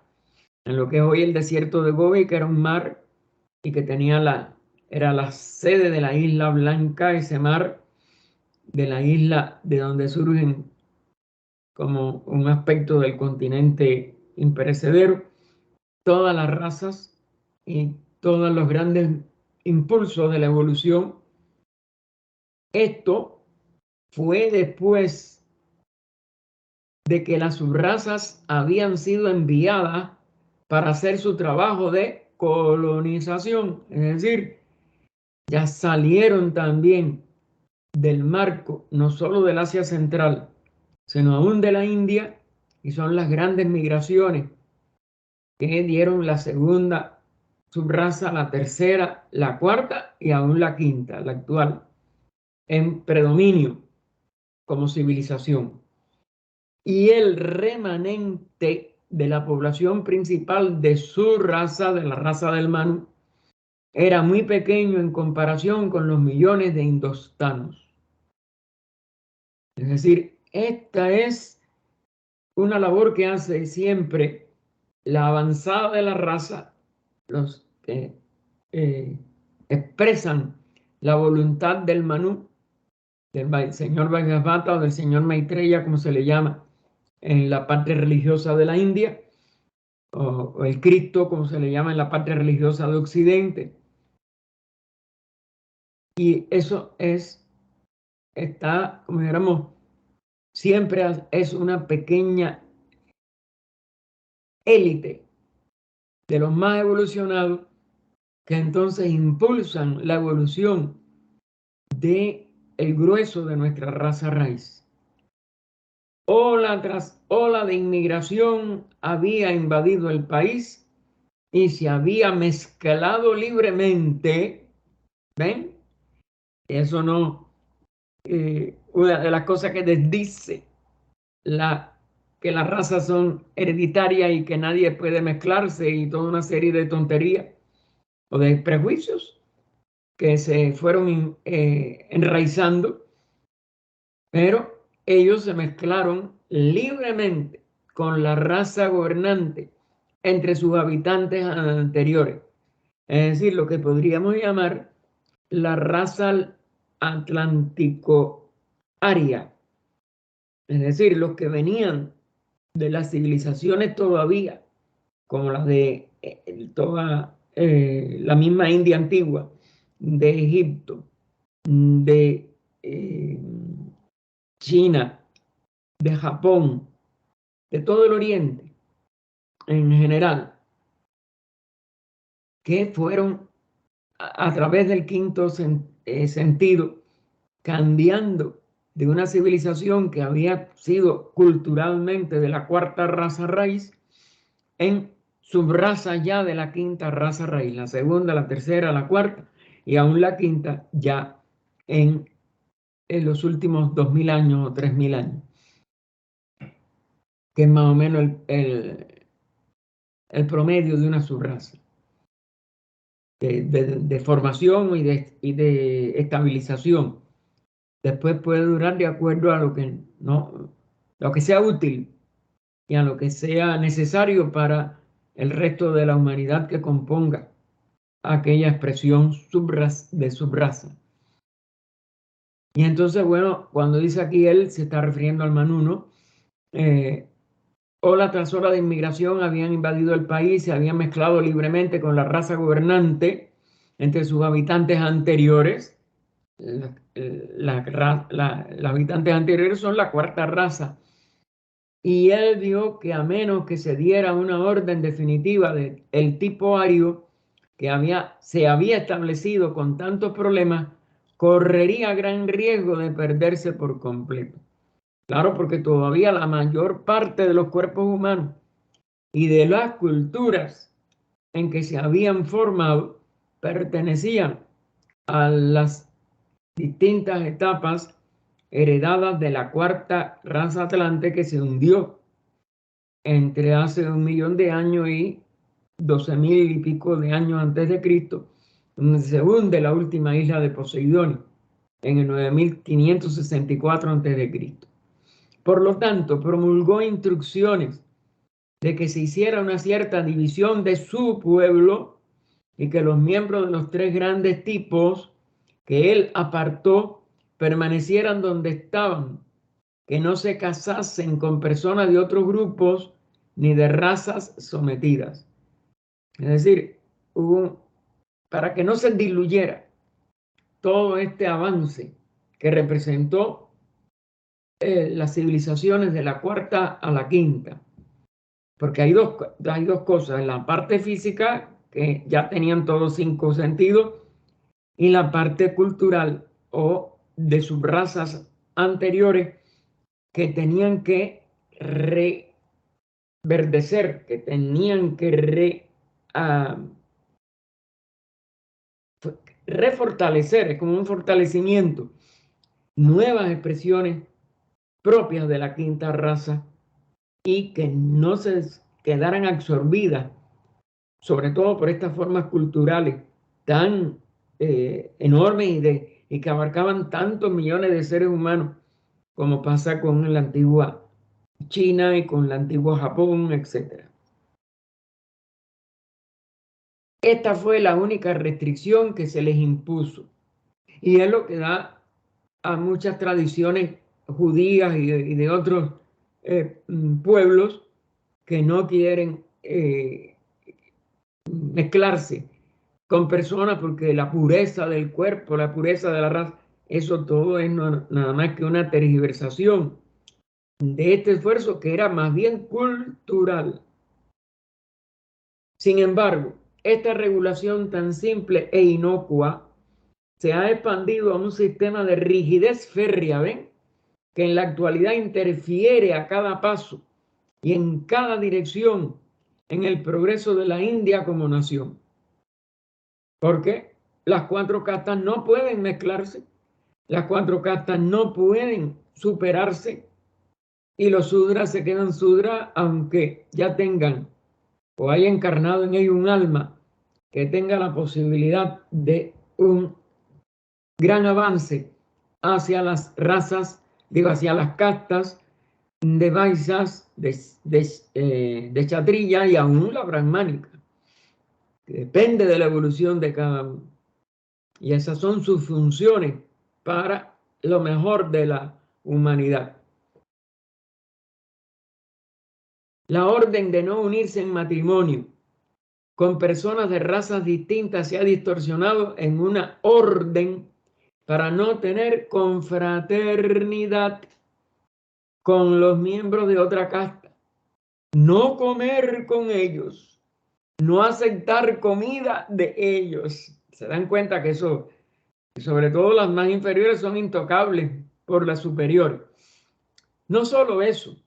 en lo que es hoy el desierto de Gobi, que era un mar y que era la sede de la Isla Blanca, ese mar de la isla de donde surgen como un aspecto del continente imperecedero, todas las razas y todos los grandes impulsos de la evolución. Esto fue después de que las subrazas habían sido enviadas para hacer su trabajo de colonización, es decir, ya salieron también del marco no solo del Asia Central, sino aún de la India, y son las grandes migraciones que dieron la 2ª subraza, la 3ª, la 4ª y aún la 5ª, la actual, en predominio como civilización. Y el remanente de la población principal de su raza, de la raza del Manu, era muy pequeño en comparación con los millones de indostanos. Es decir, esta es una labor que hace siempre la avanzada de la raza, los que expresan la voluntad del Manu, del señor Bhagavata o del señor Maitreya, como se le llama en la parte religiosa de la India, o el Cristo, como se le llama en la parte religiosa de Occidente. Y eso está, como dijéramos, siempre es una pequeña élite de los más evolucionados que entonces impulsan la evolución de el grueso de nuestra raza raíz. ola tras ola de inmigración había invadido el país y se había mezclado libremente. ¿Ven? Eso no, una de las cosas que desdice que las razas son hereditarias y que nadie puede mezclarse y toda una serie de tonterías o de prejuicios que se fueron enraizando, pero ellos se mezclaron libremente con la raza gobernante entre sus habitantes anteriores, es decir, lo que podríamos llamar la raza atlántico-aria, es decir, los que venían de las civilizaciones todavía, como las de toda la misma India antigua, de Egipto, de eh, China, de Japón, de todo el Oriente en general, que fueron a través del quinto sentido cambiando de una civilización que había sido culturalmente de la cuarta raza raíz en subraza ya de la quinta raza raíz, la segunda, la tercera, la cuarta y aún la quinta ya en los últimos 2000 años o 3000 años, que es más o menos el promedio de una subraza de formación y de estabilización. Después puede durar de acuerdo a lo que, no, lo que sea útil y a lo que sea necesario para el resto de la humanidad que componga aquella expresión de subraza. Y entonces, bueno, cuando dice aquí él, se está refiriendo al Manuno, ola tras ola de inmigración habían invadido el país, se habían mezclado libremente con la raza gobernante entre sus habitantes anteriores. Los habitantes anteriores son la cuarta raza. Y él vio que a menos que se diera una orden definitiva del tipo ario que se había establecido con tantos problemas, correría gran riesgo de perderse por completo. Claro, porque todavía la mayor parte de los cuerpos humanos y de las culturas en que se habían formado pertenecían a las distintas etapas heredadas de la cuarta raza atlante que se hundió entre hace 1 millón de años y 12.000 y pico de años antes de Cristo, donde se hunde la última isla de Poseidón en el 9564 antes de Cristo. Por lo tanto, promulgó instrucciones de que se hiciera una cierta división de su pueblo y que los miembros de los tres grandes tipos que él apartó permanecieran donde estaban, que no se casasen con personas de otros grupos ni de razas sometidas. Es decir, para que no se diluyera todo este avance que representó las civilizaciones de la cuarta a la quinta, porque hay dos cosas, en la parte física, que ya tenían todos 5 sentidos, y la parte cultural o de sus razas anteriores que tenían que reverdecer, que tenían que refortalecer, es como un fortalecimiento, nuevas expresiones propias de la quinta raza y que no se quedaran absorbidas, sobre todo por estas formas culturales tan enormes y que abarcaban tantos millones de seres humanos como pasa con la antigua China y con la antigua Japón, etc. Esta fue la única restricción que se les impuso y es lo que da a muchas tradiciones judías y de otros pueblos que no quieren mezclarse con personas porque la pureza del cuerpo, la pureza de la raza, eso todo es nada más que una tergiversación de este esfuerzo que era más bien cultural. Sin embargo, esta regulación tan simple e inocua se ha expandido a un sistema de rigidez férrea, ¿ven? que en la actualidad interfiere a cada paso y en cada dirección en el progreso de la India como nación. Porque las 4 castas no pueden mezclarse, las 4 castas no pueden superarse y los sudras se quedan sudras aunque ya tengan o haya encarnado en ellos un alma que tenga la posibilidad de un gran avance hacia las razas, digo, hacia las castas de Vaisas, de Kshatriya y aún la brahmánica, que depende de la evolución de cada uno. Y esas son sus funciones para lo mejor de la humanidad. La orden de no unirse en matrimonio con personas de razas distintas se ha distorsionado en una orden para no tener confraternidad con los miembros de otra casta, no comer con ellos, no aceptar comida de ellos. Se dan cuenta que eso, sobre todo las más inferiores, son intocables por las superiores. No solo eso,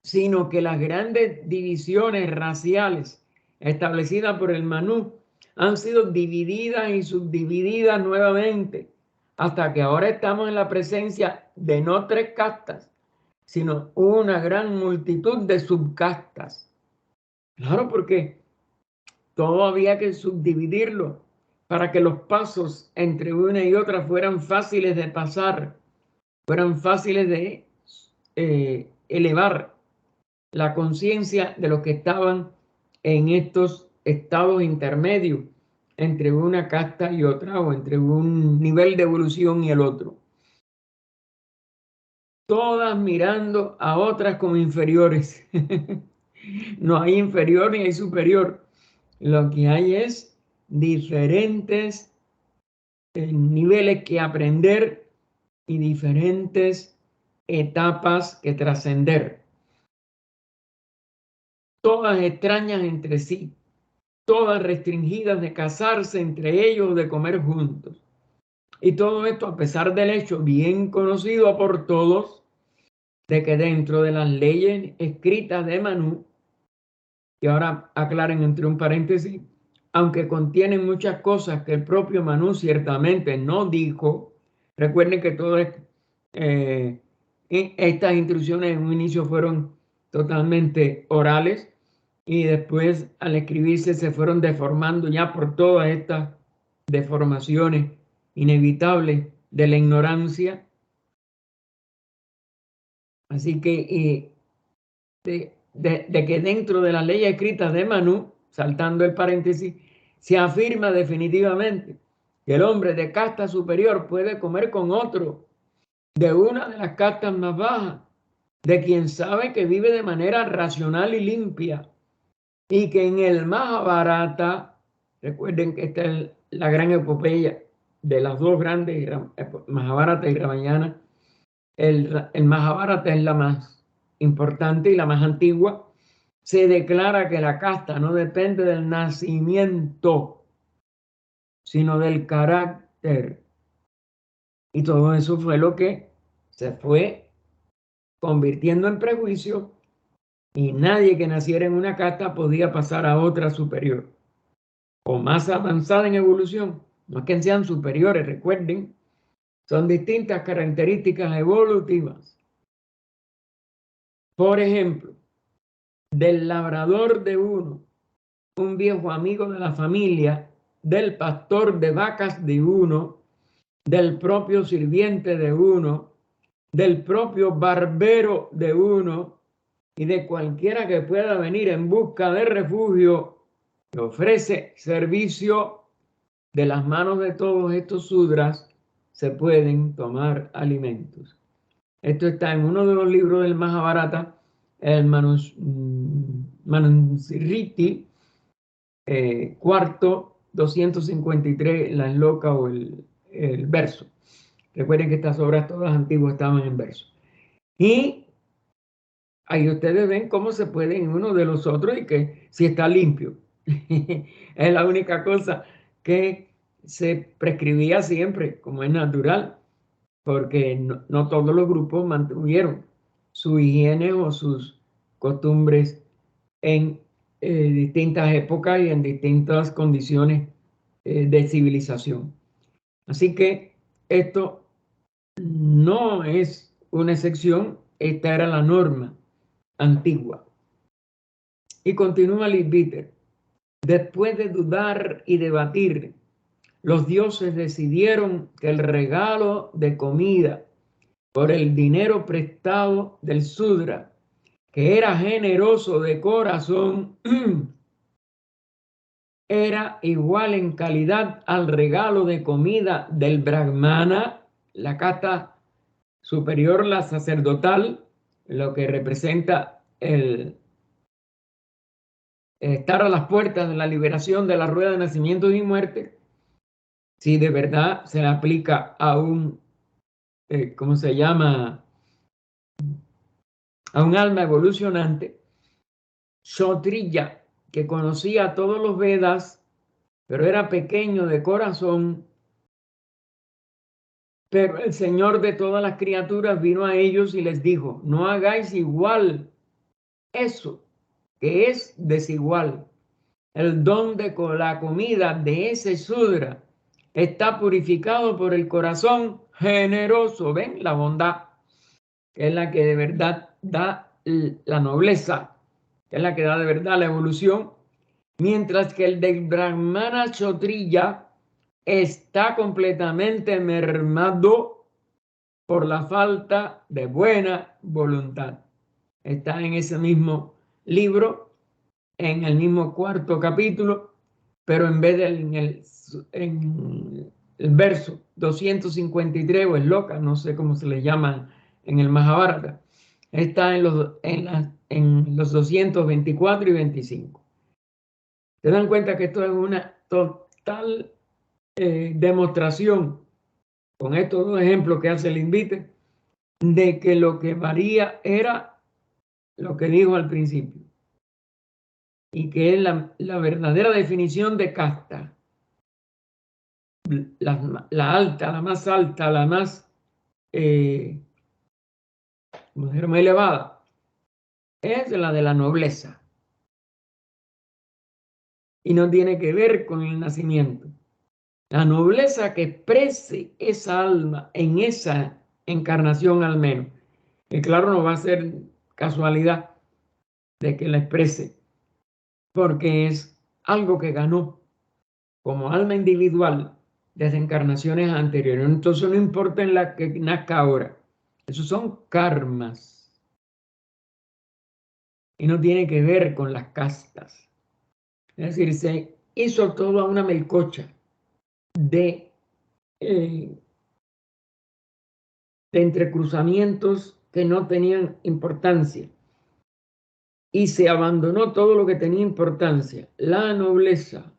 sino que las grandes divisiones raciales establecidas por el Manú han sido divididas y subdivididas nuevamente, hasta que ahora estamos en la presencia de no 3 castas, sino una gran multitud de subcastas. Claro, porque todo había que subdividirlo para que los pasos entre una y otra fueran fáciles de pasar, fueran fáciles de elevar la conciencia de los que estaban en estos estados intermedios entre una casta y otra, o entre un nivel de evolución y el otro. Todas mirando a otras como inferiores. No hay inferior ni hay superior. Lo que hay es diferentes niveles que aprender y diferentes etapas que trascender. Todas extrañas entre sí, todas restringidas de casarse entre ellos, de comer juntos. Y todo esto a pesar del hecho bien conocido por todos de que dentro de las leyes escritas de Manú, y ahora aclaren entre un paréntesis, aunque contienen muchas cosas que el propio Manú ciertamente no dijo, recuerden que todas estas instrucciones en un inicio fueron totalmente orales y después al escribirse se fueron deformando ya por todas estas deformaciones inevitables de la ignorancia. Así que de que dentro de las leyes escritas de Manú, saltando el paréntesis, se afirma definitivamente que el hombre de casta superior puede comer con otro de una de las castas más bajas, de quien sabe que vive de manera racional y limpia, y que en el Mahabharata, recuerden que esta es la gran epopeya de las dos grandes, Mahabharata y Ramayana. El Mahabharata es la más importante y la más antigua. Se declara que la casta no depende del nacimiento, sino del carácter. Y todo eso fue lo que se fue convirtiendo en prejuicio, y nadie que naciera en una casta podía pasar a otra superior o más avanzada en evolución. No es que sean superiores, recuerden, son distintas características evolutivas. Por ejemplo, del labrador de uno, un viejo amigo de la familia, del pastor de vacas de uno, del propio sirviente de uno, del propio barbero de uno y de cualquiera que pueda venir en busca de refugio, que ofrece servicio, de las manos de todos estos sudras se pueden tomar alimentos. Esto está en uno de los libros del Mahabharata, el Manusmriti, cuarto, 253, la esloka o el verso. Recuerden que estas obras todas antiguas estaban en verso. Y ahí ustedes ven cómo se pueden uno de los otros y que si está limpio. Es la única cosa que se prescribía siempre, como es natural. porque no todos los grupos mantuvieron su higiene o sus costumbres en distintas épocas y en distintas condiciones de civilización. Así que esto no es una excepción, esta era la norma antigua. Y continúa Leadbeater. Después de dudar y debatir, los dioses decidieron que el regalo de comida por el dinero prestado del Sudra, que era generoso de corazón, era igual en calidad al regalo de comida del Brahmana, la casta superior, la sacerdotal, lo que representa el estar a las puertas de la liberación de la rueda de nacimientos y muerte, si de verdad se aplica a un, ¿cómo se llama? A un alma evolucionante, Kshatriya, que conocía todos los Vedas, pero era pequeño de corazón, pero el Señor de todas las criaturas vino a ellos y les dijo, no hagáis igual eso, que es desigual. El don de la comida de ese Sudra está purificado por el corazón generoso. ¿Ven? La bondad, que es la que de verdad da la nobleza, que es la que da de verdad la evolución, mientras que el del Brahmana Kshatriya está completamente mermado por la falta de buena voluntad. Está en ese mismo libro, en el mismo cuarto capítulo, pero en vez de en el verso 253 o loca, no sé cómo se le llama en el Mahabharata, está en los 224 y 25. ¿Se dan cuenta que esto es una total demostración, con estos dos ejemplos que hace el invite, de que lo que varía era lo que dijo al principio, y que es la verdadera definición de casta, la alta, la más alta, la más más elevada, es la de la nobleza, y no tiene que ver con el nacimiento. La nobleza que exprese esa alma en esa encarnación al menos. Y claro, no va a ser casualidad de que la exprese, porque es algo que ganó como alma individual desde encarnaciones anteriores. Entonces no importa en la que nazca ahora. Esos son karmas. Y no tiene que ver con las castas. Es decir, se hizo toda una melcocha de entrecruzamientos que no tenían importancia. Y se abandonó todo lo que tenía importancia. La nobleza,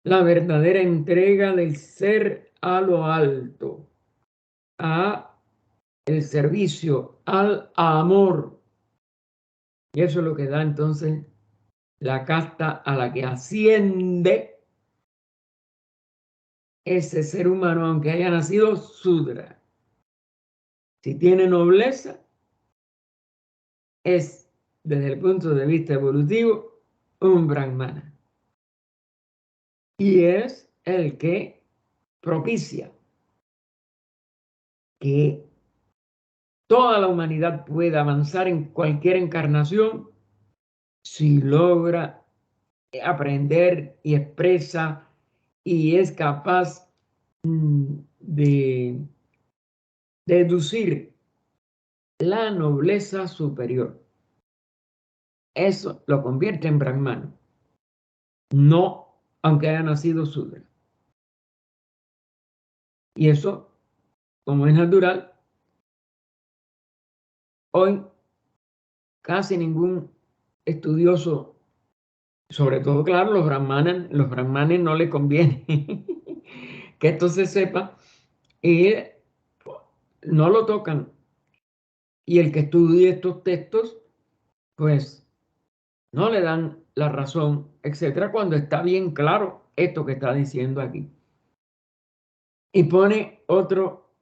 la verdadera entrega del ser a lo alto, a el servicio, al amor. Y eso es lo que da entonces la casta a la que asciende ese ser humano, aunque haya nacido Sudra. Si tiene nobleza, es desde el punto de vista evolutivo un Brahmana. Y es el que propicia que toda la humanidad pueda avanzar en cualquier encarnación si logra aprender y expresa y es capaz de deducir la nobleza superior. Eso lo convierte en Brahmano, no aunque haya nacido Sudra. Y eso, como es natural, hoy casi ningún estudioso, sobre todo, claro, los brahmanes no les conviene que esto se sepa y no lo tocan. Y el que estudie estos textos, pues no le dan la razón, etcétera, cuando está bien claro esto que está diciendo aquí. Y pone otro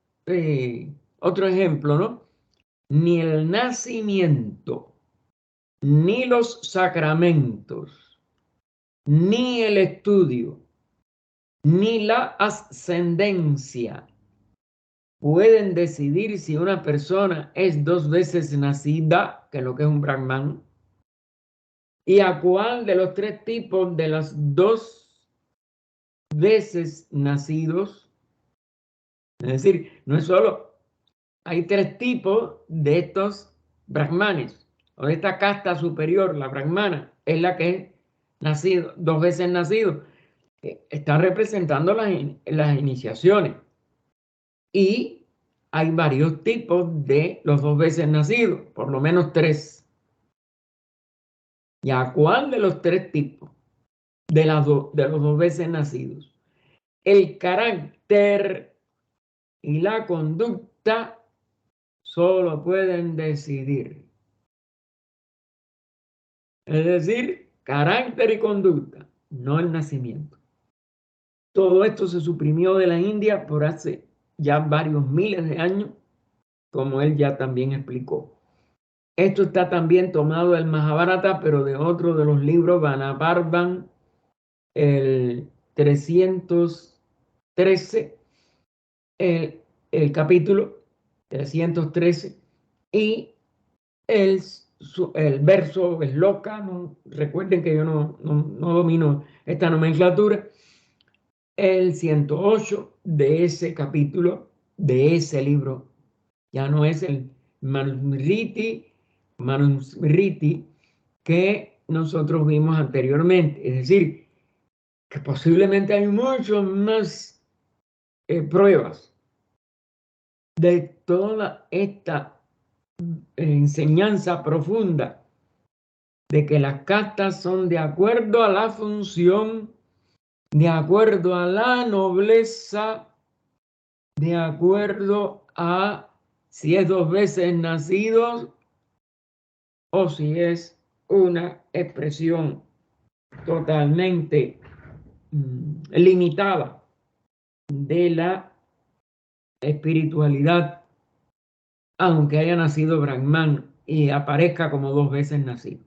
otro ejemplo, ¿no? Ni el nacimiento, ni los sacramentos, ni el estudio, ni la ascendencia pueden decidir si una persona es 2 veces nacida, que es lo que es un Brahman, y a cuál de los 3 tipos de las 2 veces nacidos. Es decir, no es solo, hay 3 tipos de estos brahmanes, o de esta casta superior, la brahmana, es la que es nacido, 2 veces nacido. Está representando las iniciaciones. Y hay varios tipos de los 2 veces nacidos, por lo menos 3. ¿Y a cuál de los 3 tipos de de los 2 veces nacidos? El carácter y la conducta solo pueden decidir. Es decir, carácter y conducta, no el nacimiento. Todo esto se suprimió de la India por hace ya varios miles de años, como él ya también explicó. Esto está también tomado del Mahabharata, pero de otro de los libros, Vanaparvan, el 313, el capítulo 313, y el, el verso Sloka, ¿no? Recuerden que yo no domino esta nomenclatura, el 108 de ese capítulo, de ese libro. Ya no es el Manusmriti que nosotros vimos anteriormente. Es decir, que posiblemente hay muchas más pruebas de toda esta enseñanza profunda de que las castas son de acuerdo a la función, de acuerdo a la nobleza, de acuerdo a si es 2 veces nacido o si es una expresión totalmente limitada de la espiritualidad, aunque haya nacido Brahman y aparezca como 2 veces nacido.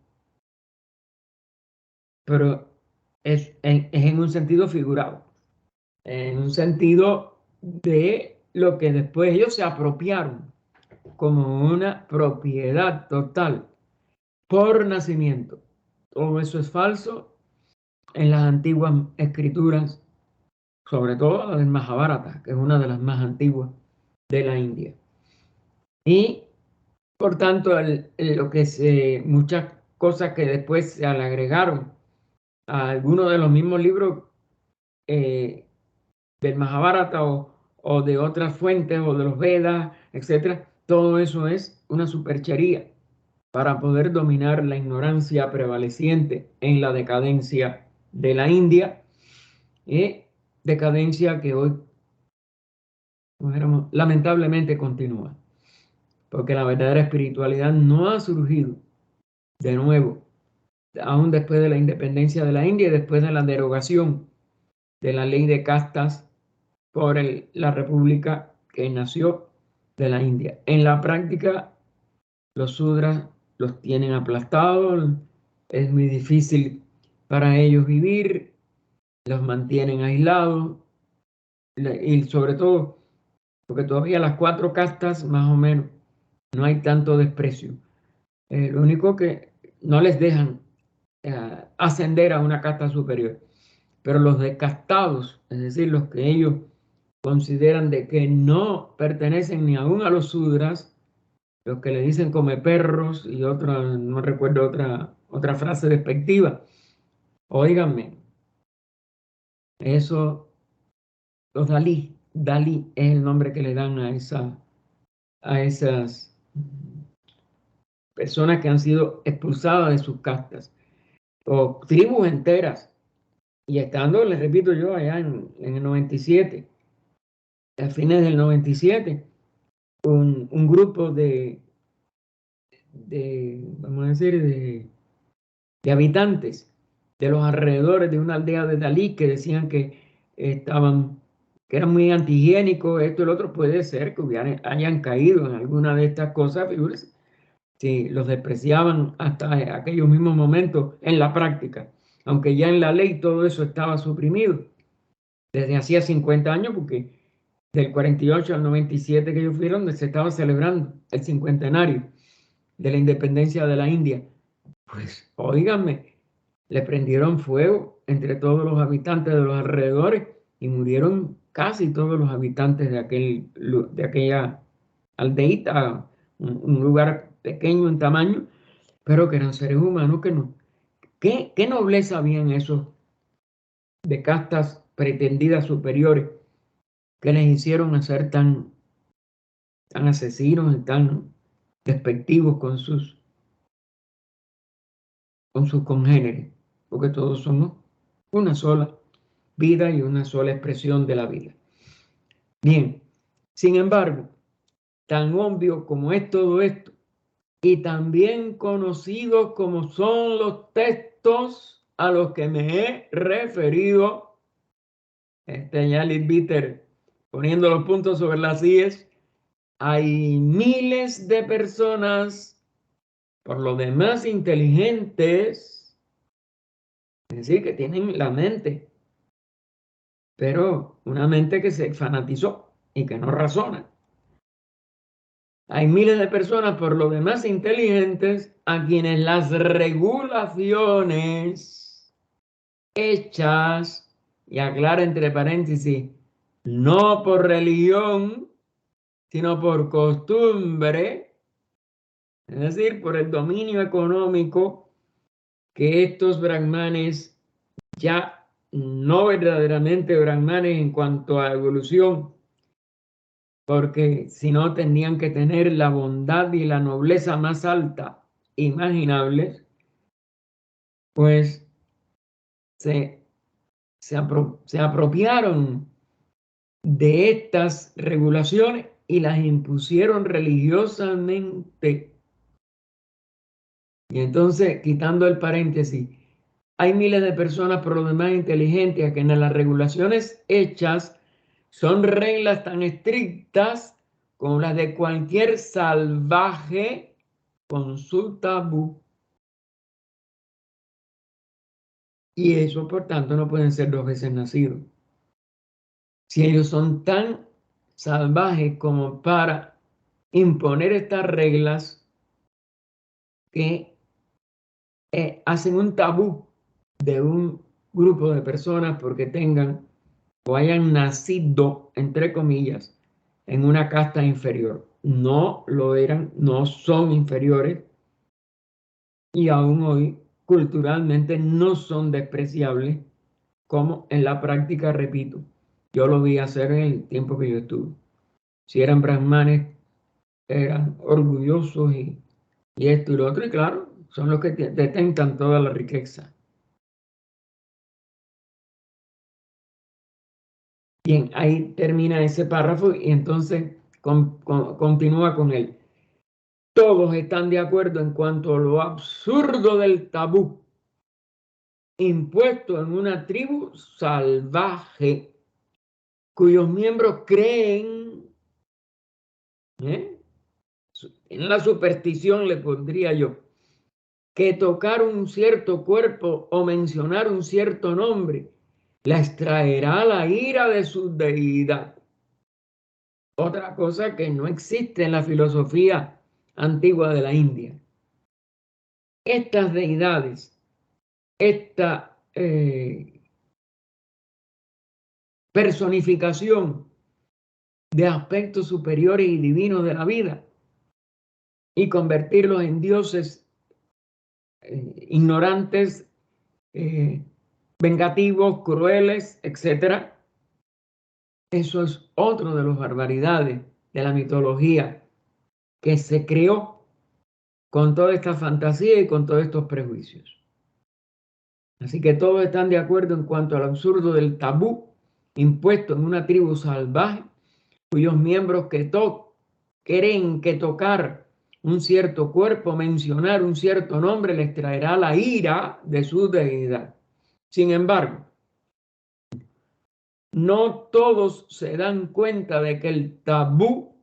Pero es en un sentido figurado, en un sentido de lo que después ellos se apropiaron como una propiedad total por nacimiento. Todo eso es falso en las antiguas escrituras, sobre todo la del Mahabharata, que es una de las más antiguas de la India. Y por tanto, muchas cosas que después se le agregaron a algunos de los mismos libros del Mahabharata o de otras fuentes o de los Vedas, etcétera, todo eso es una superchería para poder dominar la ignorancia prevaleciente en la decadencia de la India, decadencia que hoy lamentablemente continúa, porque la verdadera espiritualidad no ha surgido de nuevo, aún después de la independencia de la India y después de la derogación de la ley de castas por la república que nació de la India. En la práctica, los sudras los tienen aplastados, es muy difícil para ellos vivir, los mantienen aislados y sobre todo porque todavía las 4 castas más o menos no hay tanto desprecio. Lo único que no les dejan ascender a una casta superior, pero los descastados, es decir, los que ellos consideran de que no pertenecen ni aún a los sudras, los que le dicen come perros y otra, no recuerdo otra frase despectiva. Óiganme, eso, los Dalí es el nombre que le dan a esas personas que han sido expulsadas de sus castas, o tribus enteras, y estando, les repito yo, allá en el 97, a fines del 97, un grupo vamos a decir, de habitantes de los alrededores de una aldea de Dalí que decían que estaban que eran muy antihigiénicos, esto y lo otro, puede ser que hayan caído en alguna de estas cosas, figúrense, si los despreciaban hasta aquellos mismos momentos en la práctica, aunque ya en la ley todo eso estaba suprimido desde hacía 50 años, porque del 48 al 97 que ellos fueron, se estaba celebrando el cincuentenario de la independencia de la India. Pues, óiganme, le prendieron fuego entre todos los habitantes de los alrededores y murieron casi todos los habitantes de aquella aldeíta, un lugar pequeño en tamaño, pero que eran seres humanos que no. ¿Qué nobleza habían esos de castas pretendidas superiores que les hicieron hacer tan asesinos y tan despectivos con sus congéneres? Porque todos somos una sola vida y una sola expresión de la vida. Bien, sin embargo, tan obvio como es todo esto, y también conocidos como son los textos a los que me he referido, ya Leadbeater poniendo los puntos sobre las IES, hay miles de personas, por lo demás inteligentes, es decir, que tienen la mente, pero una mente que se fanatizó y que no razona. Hay miles de personas, por lo demás inteligentes, a quienes las regulaciones hechas, y aclara entre paréntesis, no por religión, sino por costumbre, es decir, por el dominio económico que estos brahmanes, ya no verdaderamente brahmanes en cuanto a evolución, porque si no tendrían que tener la bondad y la nobleza más alta imaginables, pues se apropiaron de estas regulaciones y las impusieron religiosamente. Y entonces, quitando el paréntesis, hay miles de personas por lo demás inteligentes a que en las regulaciones hechas son reglas tan estrictas como las de cualquier salvaje con su tabú. Y eso, por tanto, no pueden ser dos veces nacidos. Si ellos son tan salvajes como para imponer estas reglas que hacen un tabú de un grupo de personas porque tengan o hayan nacido, entre comillas, en una casta inferior. No lo eran, no son inferiores y aún hoy culturalmente no son despreciables, como en la práctica, repito, yo lo vi hacer en el tiempo que yo estuve. Si eran brahmanes, eran orgullosos y esto y lo otro, y claro, son los que detentan toda la riqueza. Bien, ahí termina ese párrafo y entonces continúa con él. Todos están de acuerdo en cuanto a lo absurdo del tabú impuesto en una tribu salvaje cuyos miembros creen, en la superstición le pondría yo, que tocar un cierto cuerpo o mencionar un cierto nombre les traerá la ira de su deidad. Otra cosa que no existe en la filosofía antigua de la India. Estas deidades, esta personificación de aspectos superiores y divinos de la vida y convertirlos en dioses ignorantes, vengativos, crueles, etc. Eso es otro de las barbaridades de la mitología que se creó con toda esta fantasía y con todos estos prejuicios. Así que todos están de acuerdo en cuanto al absurdo del tabú impuesto en una tribu salvaje, cuyos miembros creen que tocar un cierto cuerpo, mencionar un cierto nombre, les traerá la ira de su deidad. Sin embargo, no todos se dan cuenta de que el tabú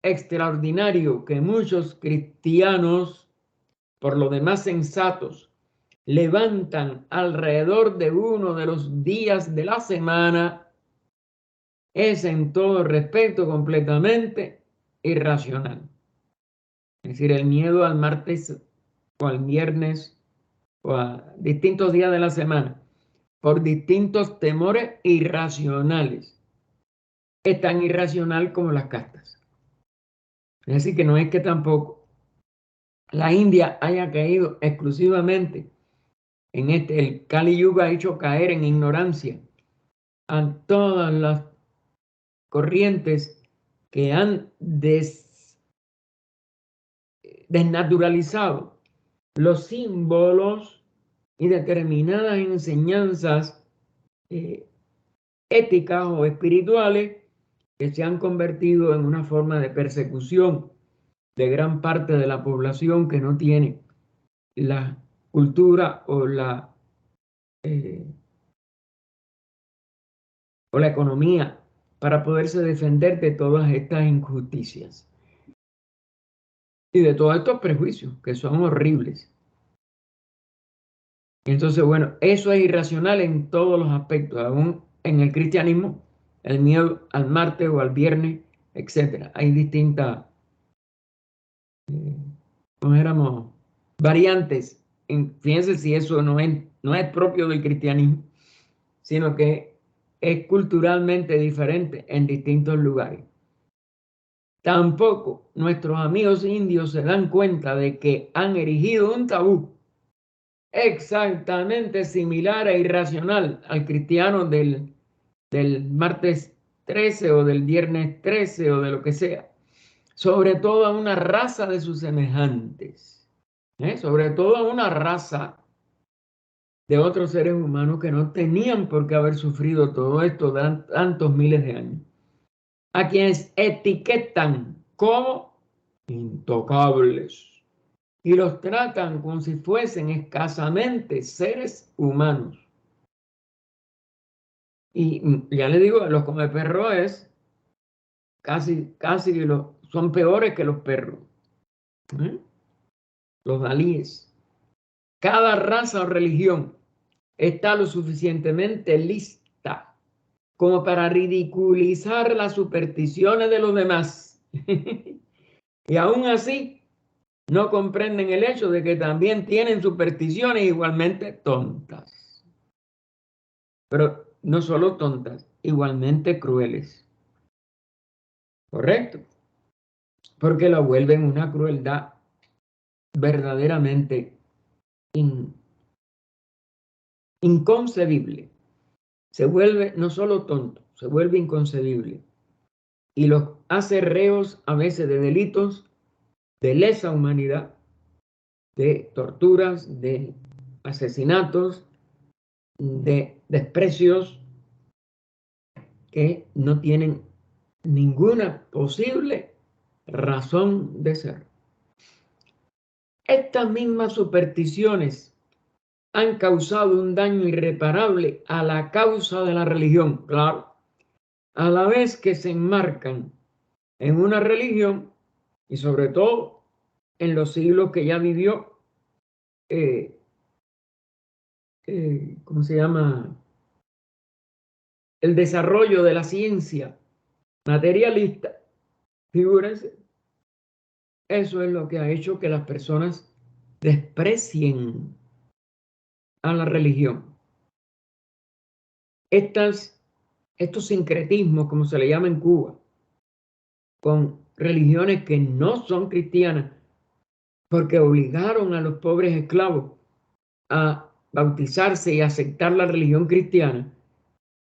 extraordinario que muchos cristianos, por lo demás sensatos, levantan alrededor de uno de los días de la semana, es en todo respecto completamente irracional. Es decir, el miedo al martes o al viernes o a distintos días de la semana por distintos temores irracionales. Es tan irracional como las castas. Es decir, que no es que tampoco la India haya caído exclusivamente en el Kali Yuga ha hecho caer en ignorancia a todas las corrientes que han desnaturalizado los símbolos y determinadas enseñanzas éticas o espirituales que se han convertido en una forma de persecución de gran parte de la población que no tiene la cultura o la economía para poderse defender de todas estas injusticias y de todos estos prejuicios que son horribles. Entonces, bueno, eso es irracional en todos los aspectos, aún en el cristianismo, el miedo al martes o al viernes, etcétera. Hay distintas, ¿cómo éramos? Variantes. Fíjense si eso no es propio del cristianismo, sino que es culturalmente diferente en distintos lugares. Tampoco nuestros amigos indios se dan cuenta de que han erigido un tabú exactamente similar e irracional al cristiano del martes 13 o del viernes 13 o de lo que sea, sobre todo a una raza de sus semejantes, sobre todo a una raza de otros seres humanos que no tenían por qué haber sufrido todo esto tantos miles de años, a quienes etiquetan como intocables y los tratan como si fuesen escasamente seres humanos. Y ya les digo, los comeperros es casi son peores que los perros. Los dalíes. Cada raza o religión está lo suficientemente lista como para ridiculizar las supersticiones de los demás. Y aún así, no comprenden el hecho de que también tienen supersticiones igualmente tontas. Pero no solo tontas, igualmente crueles. ¿Correcto? Porque la vuelven una crueldad verdaderamente inconcebible. Se vuelve no solo tonto, se vuelve inconcebible. Y los hace reos a veces de delitos de lesa humanidad, de torturas, de asesinatos, de desprecios que no tienen ninguna posible razón de ser. Estas mismas supersticiones han causado un daño irreparable a la causa de la religión, claro, a la vez que se enmarcan en una religión y sobre todo en los siglos que ya vivió, ¿cómo se llama? El desarrollo de la ciencia materialista. Figúrense, eso es lo que ha hecho que las personas desprecien a la religión. Estos sincretismos, como se le llama en Cuba, con religiones que no son cristianas, porque obligaron a los pobres esclavos a bautizarse y aceptar la religión cristiana,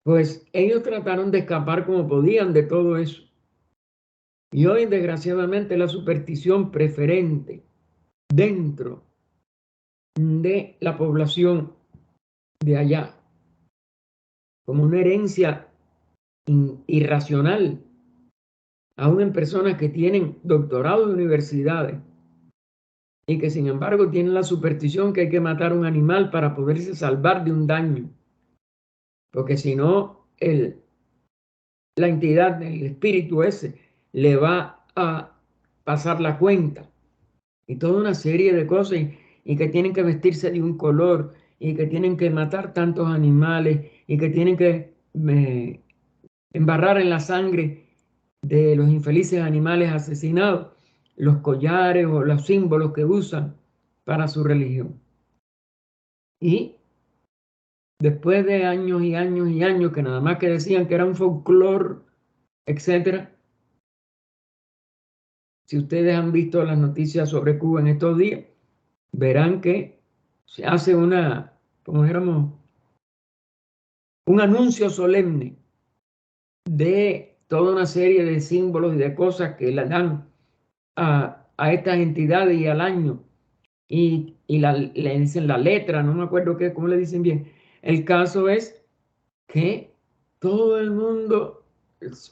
pues ellos trataron de escapar como podían de todo eso. Y hoy, desgraciadamente, la superstición preferente dentro de la población de allá, como una herencia irracional, aún en personas que tienen doctorado de universidades y que sin embargo tienen la superstición que hay que matar a un animal para poderse salvar de un daño, porque si no, la entidad del espíritu ese le va a pasar la cuenta y toda una serie de cosas y que tienen que vestirse de un color y que tienen que matar tantos animales y que tienen que embarrar en la sangre de los infelices animales asesinados los collares o los símbolos que usan para su religión. Y después de años y años y años que nada más que decían que era un folclore, etcétera, si ustedes han visto las noticias sobre Cuba en estos días, verán que se hace como dijéramos, un anuncio solemne de toda una serie de símbolos y de cosas que le dan a estas entidades y al año. Y le dicen la letra, no me acuerdo cómo le dicen bien. El caso es que todo el mundo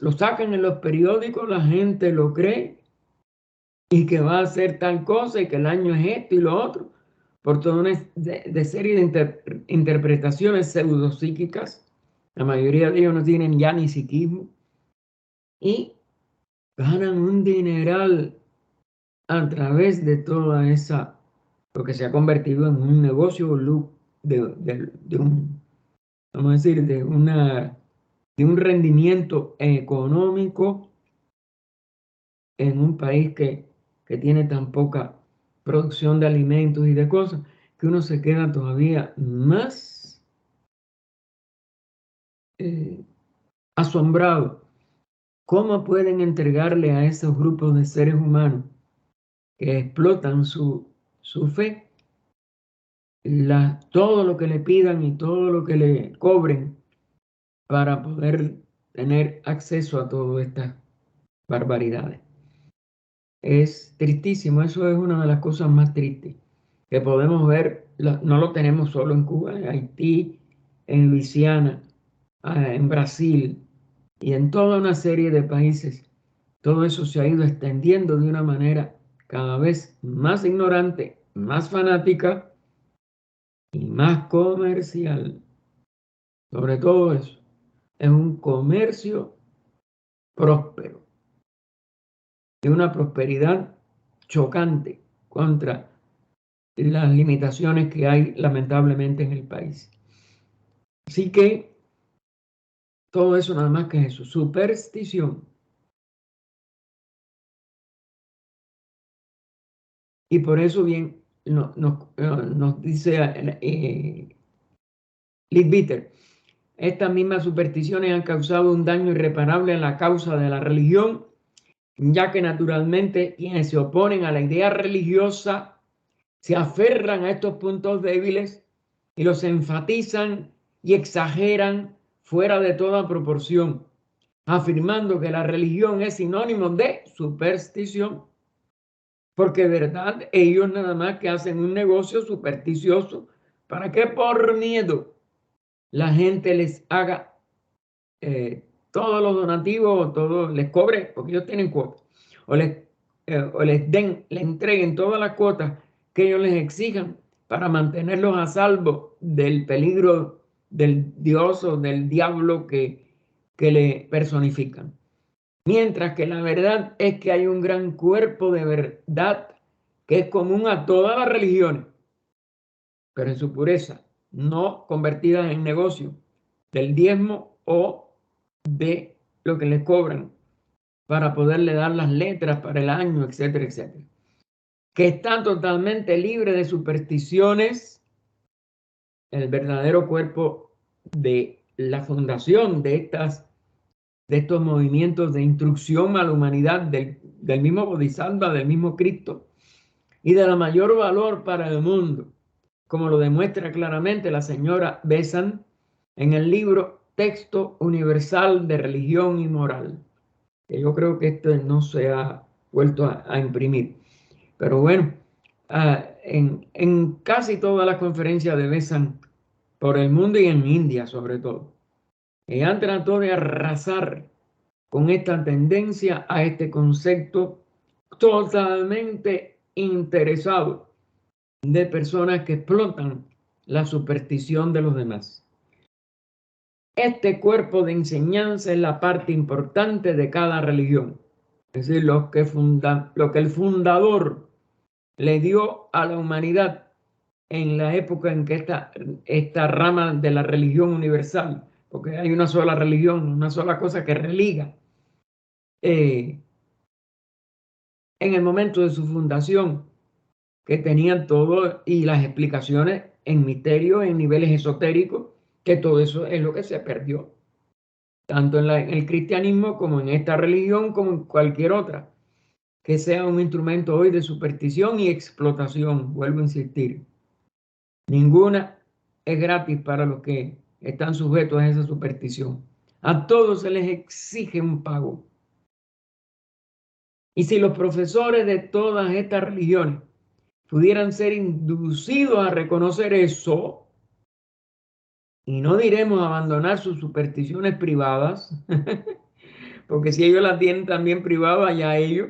lo sacan en los periódicos, la gente lo cree y que va a hacer tal cosa y que el año es esto y lo otro, por toda una serie de interpretaciones pseudopsíquicas. La mayoría de ellos no tienen ya ni psiquismo y ganan un dineral a través de toda esa, lo que se ha convertido en un negocio de un, vamos a decir, de un rendimiento económico en un país que tiene tan poca producción de alimentos y de cosas, que uno se queda todavía más asombrado. ¿Cómo pueden entregarle a esos grupos de seres humanos que explotan su fe todo lo que le pidan y todo lo que le cobren para poder tener acceso a todas estas barbaridades? Es tristísimo, eso es una de las cosas más tristes que podemos ver. No lo tenemos solo en Cuba, en Haití, en Luisiana, en Brasil y en toda una serie de países. Todo eso se ha ido extendiendo de una manera cada vez más ignorante, más fanática y más comercial. Sobre todo eso, es un comercio próspero y una prosperidad chocante contra las limitaciones que hay lamentablemente en el país. Así que todo eso nada más que eso, superstición. Y por eso bien nos dice Leadbeater, estas mismas supersticiones han causado un daño irreparable en la causa de la religión, ya que naturalmente quienes se oponen a la idea religiosa se aferran a estos puntos débiles y los enfatizan y exageran fuera de toda proporción, afirmando que la religión es sinónimo de superstición, porque de verdad ellos nada más que hacen un negocio supersticioso para que por miedo la gente les haga todos los donativos, todo les cobre, porque ellos tienen cuotas, o les entreguen todas las cuotas que ellos les exijan para mantenerlos a salvo del peligro del dios o del diablo que le personifican. Mientras que la verdad es que hay un gran cuerpo de verdad que es común a todas las religiones, pero en su pureza, no convertidas en negocio del diezmo o de lo que le cobran para poderle dar las letras para el año, etcétera, etcétera. Que está totalmente libre de supersticiones, el verdadero cuerpo de la fundación de estos movimientos de instrucción a la humanidad del mismo Bodhisattva, del mismo Cristo, y de la mayor valor para el mundo, como lo demuestra claramente la señora Besant en el libro Texto Universal de Religión y Moral, que yo creo que esto no se ha vuelto a imprimir. Pero bueno, en casi todas las conferencias de Besant por el mundo y en India sobre todo, ella trató de arrasar con esta tendencia a este concepto totalmente interesado de personas que explotan la superstición de los demás. este cuerpo de enseñanza es la parte importante de cada religión. Es decir, lo que el fundador le dio a la humanidad en la época en que esta rama de la religión universal, porque hay una sola religión, una sola cosa que religa, en el momento de su fundación, que tenían todo y las explicaciones en misterio, en niveles esotéricos, que todo eso es lo que se perdió, tanto en el cristianismo como en esta religión, como en cualquier otra, que sea un instrumento hoy de superstición y explotación, vuelvo a insistir. Ninguna es gratis para los que están sujetos a esa superstición. A todos se les exige un pago. Y si los profesores de todas estas religiones pudieran ser inducidos a reconocer eso, y no diremos abandonar sus supersticiones privadas, porque si ellos las tienen también privadas, allá ellos,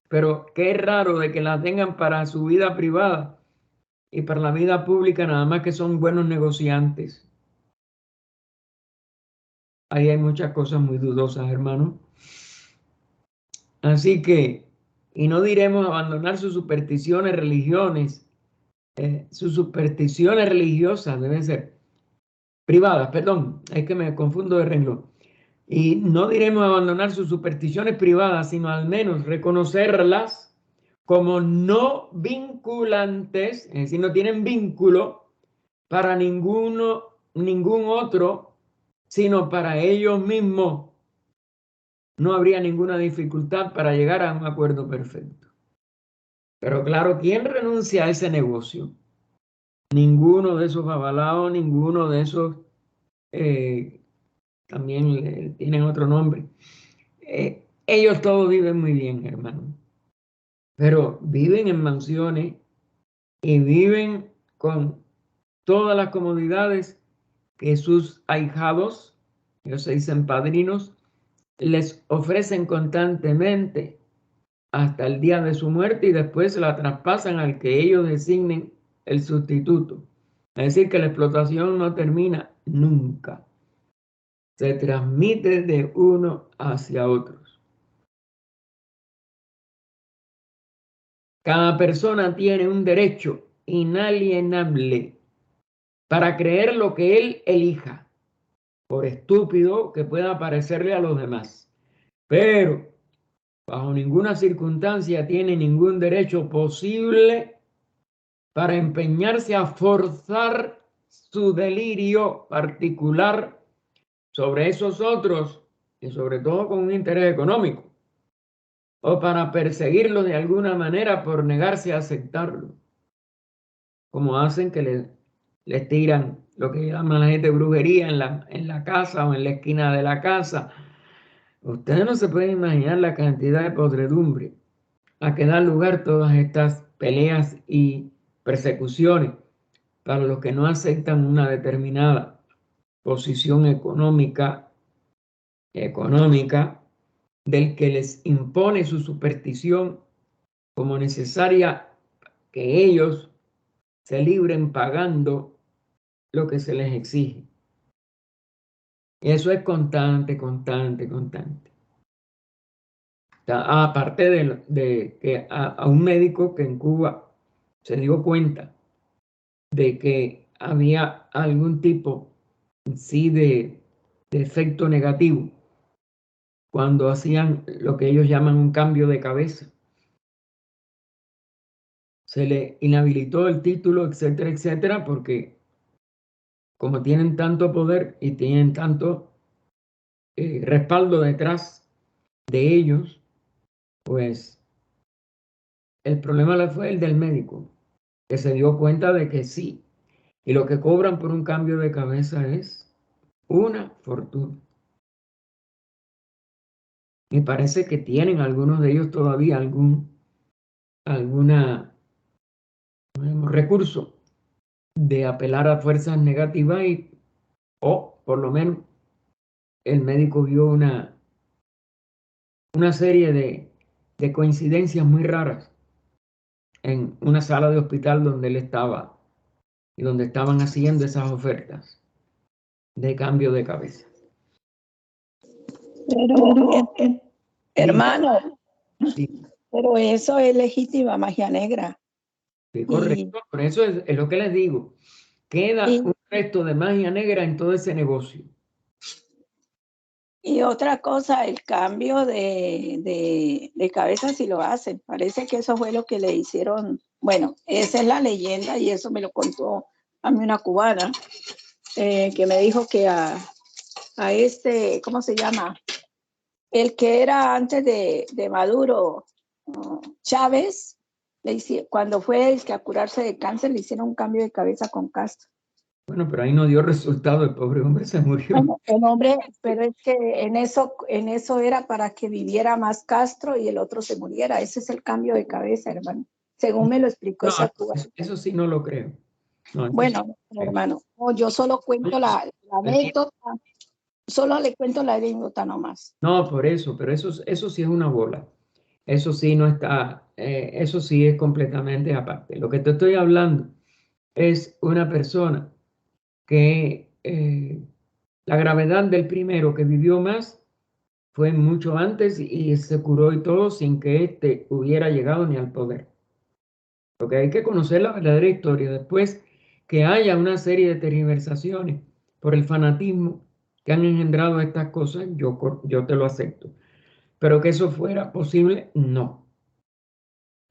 pero qué raro de que las tengan para su vida privada y para la vida pública, nada más que son buenos negociantes. Ahí hay muchas cosas muy dudosas, hermano. Así que, y no diremos abandonar sus supersticiones religiosas deben ser privadas, perdón, es que me confundo de renglón. Y no diremos abandonar sus supersticiones privadas, sino al menos reconocerlas como no vinculantes, es decir, no tienen vínculo para ningún otro, sino para ellos mismos. No habría ninguna dificultad para llegar a un acuerdo perfecto. Pero claro, ¿quién renuncia a ese negocio? Ninguno de esos avalados, ninguno de esos, también tienen otro nombre. Ellos todos viven muy bien, hermano, pero viven en mansiones y viven con todas las comodidades que sus ahijados, ellos se dicen padrinos, les ofrecen constantemente hasta el día de su muerte y después la traspasan al que ellos designen el sustituto. Es decir, que la explotación no termina nunca. Se transmite de uno hacia otros. Cada persona tiene un derecho inalienable para creer lo que él elija, por estúpido que pueda parecerle a los demás. Pero bajo ninguna circunstancia tiene ningún derecho posible para empeñarse a forzar su delirio particular sobre esos otros y sobre todo con un interés económico, o para perseguirlo de alguna manera por negarse a aceptarlo, como hacen que les tiran lo que llaman la gente brujería en la casa o en la esquina de la casa. Ustedes no se pueden imaginar la cantidad de podredumbre a que dan lugar todas estas peleas y persecuciones para los que no aceptan una determinada posición económica del que les impone su superstición como necesaria que ellos se libren pagando lo que se les exige. Y eso es constante, constante, constante. O sea, aparte de que a un médico que en Cuba se dio cuenta de que había algún tipo, sí, de efecto negativo cuando hacían lo que ellos llaman un cambio de cabeza. Se le inhabilitó el título, etcétera, etcétera, porque como tienen tanto poder y tienen tanto respaldo detrás de ellos, pues el problema fue el del médico, que se dio cuenta de que sí, y lo que cobran por un cambio de cabeza es una fortuna. Me parece que tienen algunos de ellos todavía alguna recurso de apelar a fuerzas negativas o por lo menos el médico vio una serie de coincidencias muy raras en una sala de hospital donde él estaba y donde estaban haciendo esas ofertas. de cambio de cabeza. Pero, hermano, Sí, pero eso es legítima magia negra. sí, correcto. Por eso es lo que les digo. Queda un resto de magia negra en todo ese negocio. Y otra cosa, el cambio de cabeza si lo hacen. Parece que eso fue lo que le hicieron. Bueno, esa es la leyenda y eso me lo contó a mí una cubana que me dijo que a este, ¿cómo se llama? El que era antes de Maduro, Chávez, cuando fue el que a curarse de cáncer le hicieron un cambio de cabeza con Castro. Bueno, pero ahí no dio resultado, el pobre hombre se murió. Bueno, el hombre, pero es que en eso era para que viviera más Castro y el otro se muriera. Ese es el cambio de cabeza, hermano. Según me lo explicó No, esa cubana. eso sí no lo creo. No, Bueno, sí. hermano, yo solo cuento la anécdota, solo le cuento la anécdota nomás. No, por eso, pero eso sí es una bola. Eso sí no está, eso sí es completamente aparte. Lo que te estoy hablando es una persona que la gravedad del primero que vivió más fue mucho antes y se curó y todo sin que éste hubiera llegado ni al poder. Porque hay que conocer la verdadera historia. Después que haya una serie de tergiversaciones por el fanatismo que han engendrado estas cosas, yo te lo acepto. Pero que eso fuera posible, no.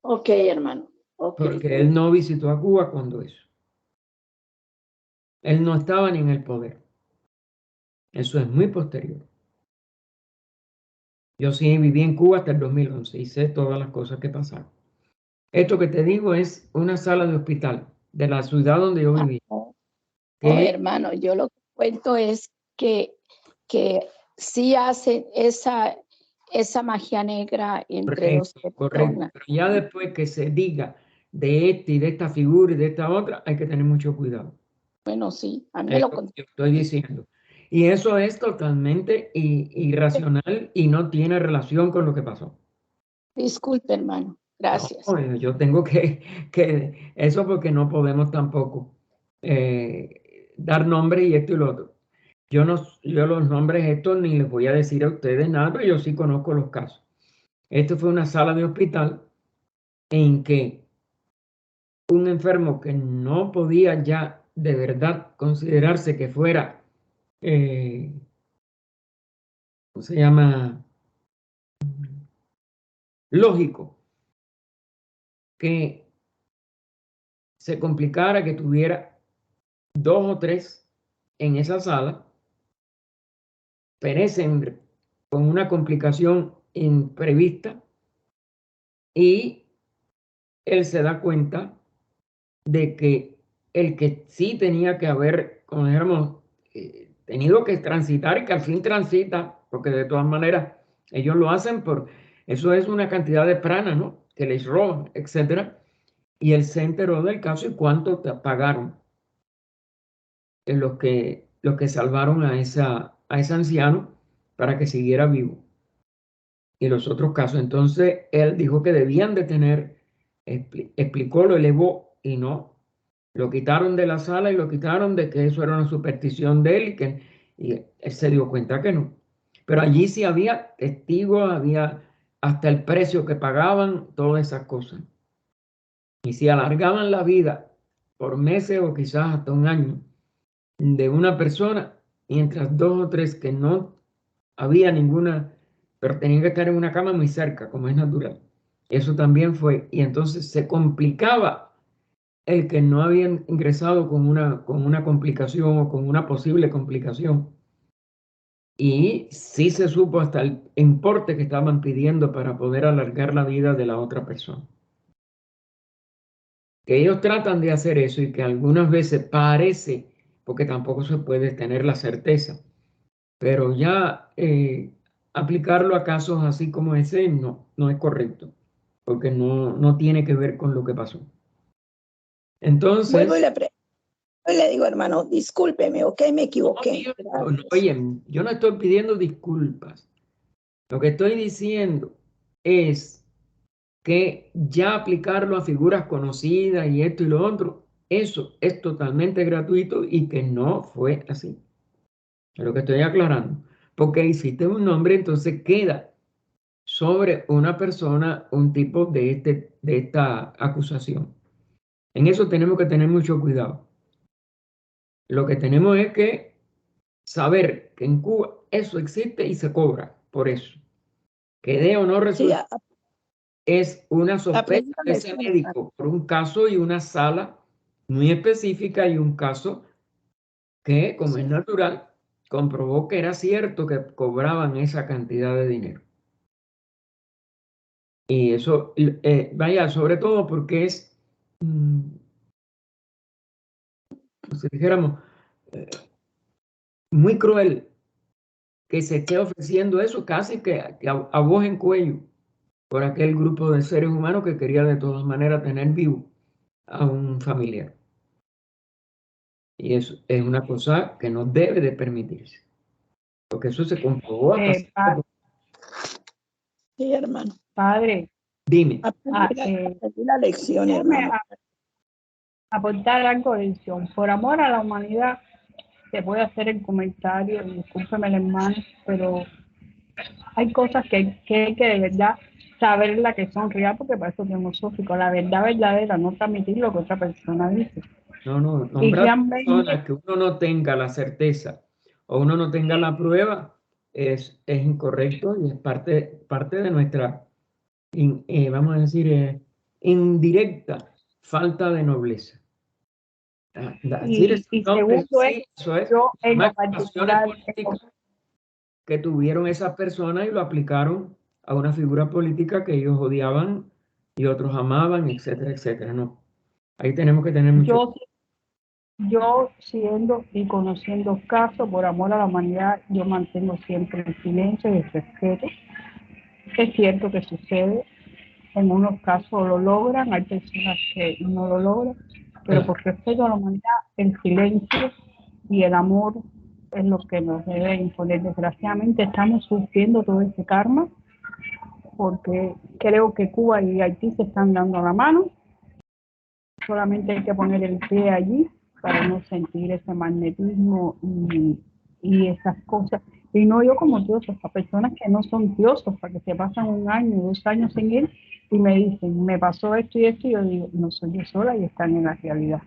Ok, hermano. Okay. Porque él no visitó a Cuba cuando eso. Él no estaba ni en el poder. Eso es muy posterior. Yo sí viví en Cuba hasta el 2011 y sé todas las cosas que pasaron. Esto que te digo es una sala de hospital de la ciudad donde yo viví. Hermano, yo lo que cuento es que sí hacen esa magia negra entre dos personas. Correcto. Pero ya después que se diga de este y de esta figura y de esta otra, hay que tener mucho cuidado. Bueno, sí, a mí me lo contó. Yo estoy diciendo. Y eso es totalmente irracional y no tiene relación con lo que pasó. Disculpe, hermano. Gracias. No, yo tengo que eso porque no podemos tampoco dar nombre y esto y lo otro. Yo los nombres estos ni les voy a decir a ustedes nada, pero yo sí conozco los casos. Esto fue una sala de hospital en que un enfermo que no podía ya de verdad considerarse que fuera, ¿cómo se llama? Lógico, que se complicara, que tuviera 2 o 3 en esa sala, perecen con una complicación imprevista y él se da cuenta de que el que sí tenía que haber, como dijéramos, tenido que transitar y que al fin transita, porque de todas maneras ellos lo hacen por, eso es una cantidad de prana, ¿no? Que les roban, etcétera. Y él se enteró del caso y cuánto te pagaron en los que salvaron a ese anciano para que siguiera vivo. Y los otros casos. Entonces él dijo que debían de tener, explicó, lo elevó y no. Lo quitaron de la sala y lo quitaron de que eso era una superstición de él y él se dio cuenta que no. Pero allí sí había testigos, había hasta el precio que pagaban, todas esas cosas. Y si alargaban la vida por meses o quizás hasta un año de una persona, mientras 2 o 3 que no había ninguna, pero tenían que estar en una cama muy cerca, como es natural. Eso también fue, y entonces se complicaba el que no habían ingresado con una complicación o con una posible complicación. Y sí se supo hasta el importe que estaban pidiendo para poder alargar la vida de la otra persona. Que ellos tratan de hacer eso y que algunas veces parece, porque tampoco se puede tener la certeza, pero ya aplicarlo a casos así como ese no es correcto, porque no tiene que ver con lo que pasó. Entonces, vuelvo y le digo, hermano, discúlpeme, ok, me equivoqué. oye, yo no estoy pidiendo disculpas. Lo que estoy diciendo es que ya aplicarlo a figuras conocidas y esto y lo otro, eso es totalmente gratuito y que no fue así. Es lo que estoy aclarando. Porque hiciste un nombre, entonces queda sobre una persona un tipo de esta acusación. En eso tenemos que tener mucho cuidado. Lo que tenemos es que saber que en Cuba eso existe y se cobra por eso. Que dé o no Sí, resulta es una sospecha aprendí la de ese lección, hermano. médico por un caso y una sala muy específica y un caso que, como es Sí. natural, comprobó que era cierto que cobraban esa cantidad de dinero. Y eso, vaya, sobre todo porque es, si dijéramos, eh, muy cruel que se esté ofreciendo eso casi que a voz en cuello por aquel grupo de seres humanos que quería de todas maneras tener vivo a un familiar. Y eso es una cosa que no debe de permitirse, porque eso se comprobó hasta cierto punto. Sí, hermano. Padre, Dime, Aprendí la lección, déjame hermano. aportar algo de edición. Por amor a la humanidad, te voy a hacer el comentario, y discúlpeme el hermano, pero hay cosas que hay que de verdad saber la que son real, porque para eso es filosófico. La verdad verdadera, no transmitir lo que otra persona dice. no, Y nombrar realmente, personas que uno no tenga la certeza o uno no tenga la prueba es incorrecto y es parte de nuestra, vamos a decir, indirecta falta de nobleza. Decir esos y nombres, segundo es, sí, eso es, yo en lo más pasiones particular, políticas que tuvieron esas personas y lo aplicaron a una figura política que ellos odiaban y otros amaban, etcétera, etcétera. No, ahí tenemos que tener mucho. yo siendo y conociendo casos, por amor a la humanidad, yo mantengo siempre el silencio y el respeto. Es cierto que sucede, en unos casos lo logran, hay personas que no lo logran, pero por respeto a la humanidad, el silencio y el amor es lo que nos debe imponer. Desgraciadamente estamos sufriendo todo ese karma, porque creo que Cuba y Haití se están dando la mano, solamente hay que poner el pie allí para no sentir ese magnetismo y esas cosas. Y no yo como diosas, a personas que no son diosas, para que se pasan 1 año, 2 años sin ir y me dicen, me pasó esto y esto, y yo digo, no soy yo sola y están en la realidad.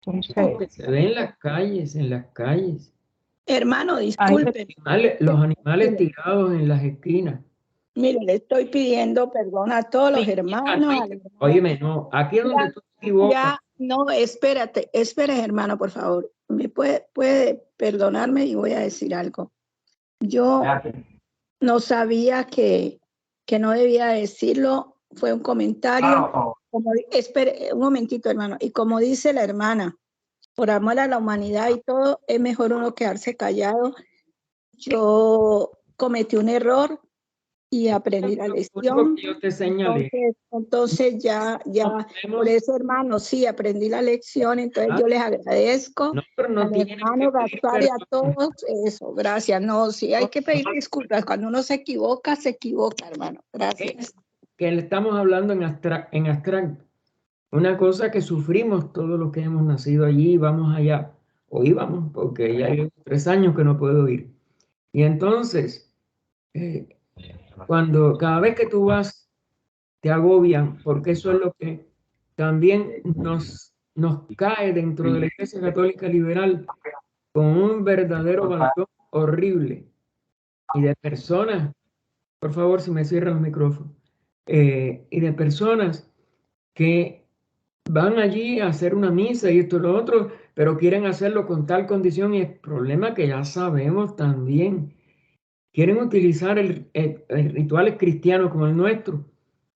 Entonces, Se ve en las calles, Hermano, ahí disculpe. los animales Mire, tirados en las esquinas. mire, le estoy pidiendo perdón a todos los hermanos. Óyeme, no, aquí es donde tú te equivocas. No, espérate, hermano, por favor. ¿Me puede perdonarme y voy a decir algo? Yo no sabía que no debía decirlo, fue un comentario. Espere un momentito, hermano. Y como dice la hermana, por amor a la humanidad y todo, es mejor uno quedarse callado. Yo cometí un error y aprendí la Lo único lección. que yo te señalé, Entonces por eso, hermano, sí, aprendí la lección. Entonces yo les agradezco no, pero no al tienes que hermano pedir Gaspar y a perdón. todos eso. Gracias. No, sí, hay que pedir disculpas. Cuando uno se equivoca, hermano. Gracias. Es que le estamos hablando en abstracto. Una cosa que sufrimos todos los que hemos nacido allí y vamos allá, o íbamos, porque ya hay 3 años que no puedo ir. Y entonces, eh, cada vez que tú vas, te agobian, porque eso es lo que también nos cae dentro de la Iglesia Católica Liberal con un verdadero balcón horrible y de personas, por favor, si me cierran el micrófono, y de personas que van allí a hacer una misa y esto y lo otro, pero quieren hacerlo con tal condición y el problema que ya sabemos también. Quieren utilizar el rituales cristianos como el nuestro.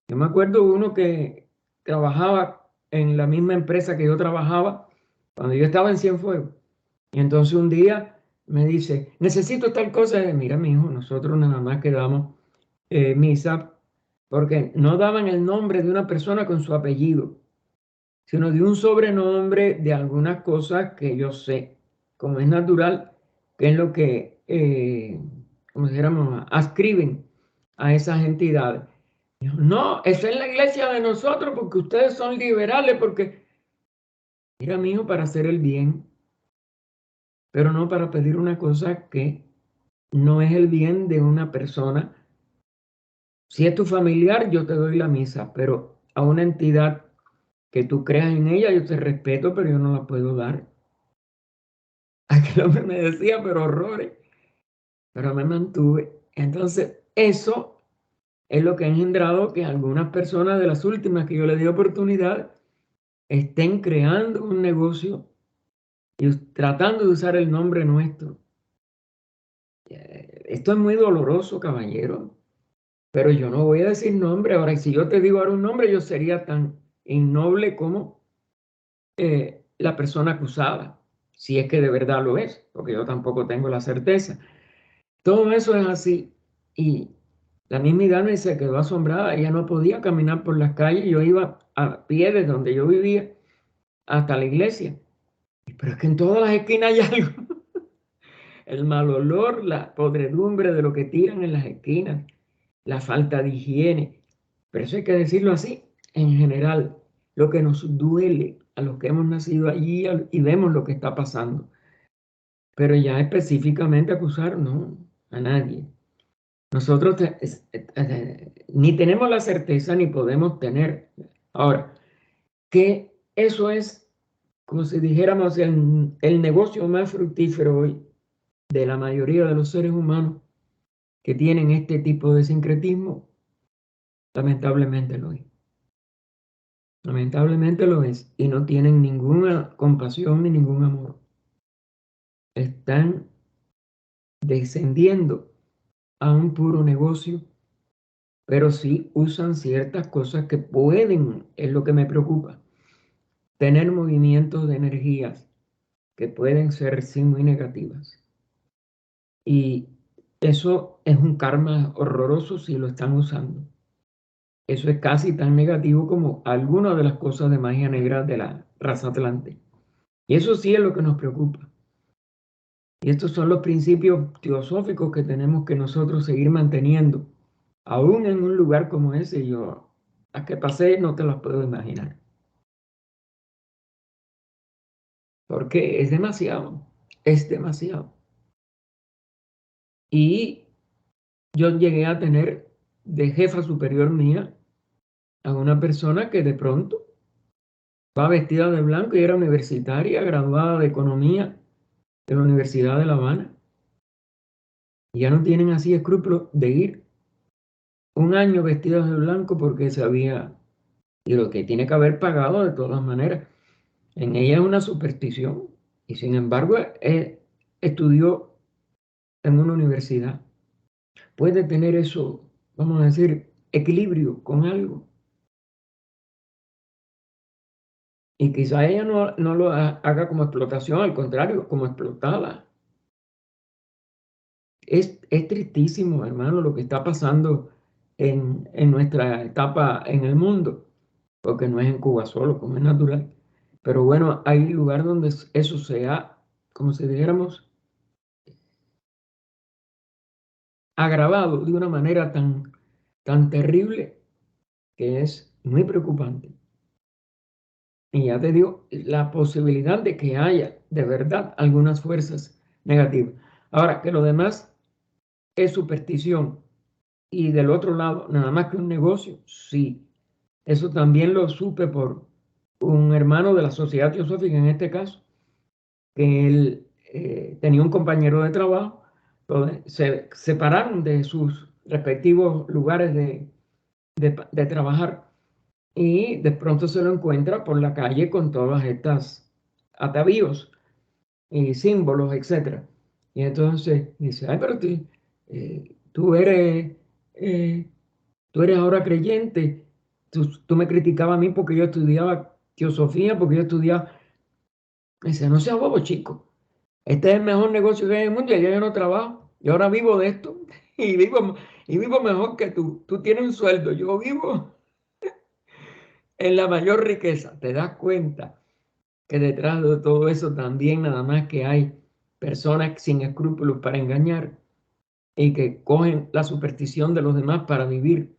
Yo me acuerdo de uno que trabajaba en la misma empresa que yo trabajaba cuando yo estaba en Cienfuegos. Y entonces un día me dice, necesito tal cosa. Y mira, mi hijo, nosotros nada más que damos misa porque no daban el nombre de una persona con su apellido, sino de un sobrenombre de algunas cosas que yo sé, como es natural, que es lo que, como dijéramos, ascriben a esas entidades. Dijo, no, esa es la iglesia de nosotros porque ustedes son liberales, porque, mira, mijo, para hacer el bien, pero no para pedir una cosa que no es el bien de una persona. Si es tu familiar, yo te doy la misa, pero a una entidad que tú creas en ella, yo te respeto, pero yo no la puedo dar. Aquel hombre me decía, pero horrores, pero me mantuve. Entonces, eso es lo que ha engendrado que algunas personas de las últimas que yo le di oportunidad estén creando un negocio y tratando de usar el nombre nuestro. Esto es muy doloroso, caballero, pero yo no voy a decir nombre. Ahora, si yo te digo ahora un nombre, yo sería tan innoble como la persona acusada, si es que de verdad lo es, porque yo tampoco tengo la certeza. Todo eso es así. Y la misma Idane se quedó asombrada. Ella no podía caminar por las calles. Yo iba a pie de donde yo vivía hasta la iglesia. Pero es que en todas las esquinas hay algo. El mal olor, la podredumbre de lo que tiran en las esquinas, la falta de higiene. Pero eso hay que decirlo así, en general, lo que nos duele a los que hemos nacido allí y vemos lo que está pasando. Pero ya específicamente acusar, no, a nadie. Nosotros ni tenemos la certeza ni podemos tener. Ahora, que eso es, como si dijéramos, el negocio más fructífero hoy de la mayoría de los seres humanos que tienen este tipo de sincretismo, lamentablemente lo es. Lamentablemente lo es. Y no tienen ninguna compasión ni ningún amor. Están descendiendo a un puro negocio, pero sí usan ciertas cosas que pueden, es lo que me preocupa, tener movimientos de energías que pueden ser sí muy negativas. Y eso es un karma horroroso si lo están usando. Eso es casi tan negativo como algunas de las cosas de magia negra de la raza atlante. Y eso sí es lo que nos preocupa. Y estos son los principios teosóficos que tenemos que nosotros seguir manteniendo. Aún en un lugar como ese, yo, las que pasé no te las puedo imaginar. Porque es demasiado, es demasiado. Y yo llegué a tener de jefa superior mía a una persona que de pronto va vestida de blanco y era universitaria, graduada de economía de la Universidad de La Habana. Y ya no tienen así escrúpulos de ir un año vestidos de blanco porque sabía, y lo que tiene que haber pagado de todas maneras. En ella es una superstición y sin embargo estudió en una universidad. Puede tener eso, vamos a decir, equilibrio con algo. Y quizá ella no lo haga como explotación, al contrario, como explotada. Es tristísimo, hermano, lo que está pasando en nuestra etapa en el mundo, porque no es en Cuba solo, como es natural. Pero bueno, hay lugar donde eso sea, como si dijéramos, agravado de una manera tan terrible que es muy preocupante. Y ya te digo, la posibilidad de que haya de verdad algunas fuerzas negativas. Ahora, que lo demás es superstición y del otro lado, nada más que un negocio, sí. Eso también lo supe por un hermano de la Sociedad Teosófica, en este caso, que él tenía un compañero de trabajo, donde se separaron de sus respectivos lugares de trabajar y de pronto se lo encuentra por la calle con todas estas atavíos y símbolos, etcétera. Y entonces dice, ay, pero tú eres, eh, tú eres ahora creyente, tú me criticabas a mí porque yo estudiaba teosofía, porque yo estudiaba. Dice, no seas bobo, chico. Este es el mejor negocio que hay en el mundo y yo no trabajo. Y ahora vivo de esto y vivo mejor que tú. Tú tienes un sueldo, yo vivo en la mayor riqueza. ¿Te das cuenta que detrás de todo eso también nada más que hay personas sin escrúpulos para engañar y que cogen la superstición de los demás para vivir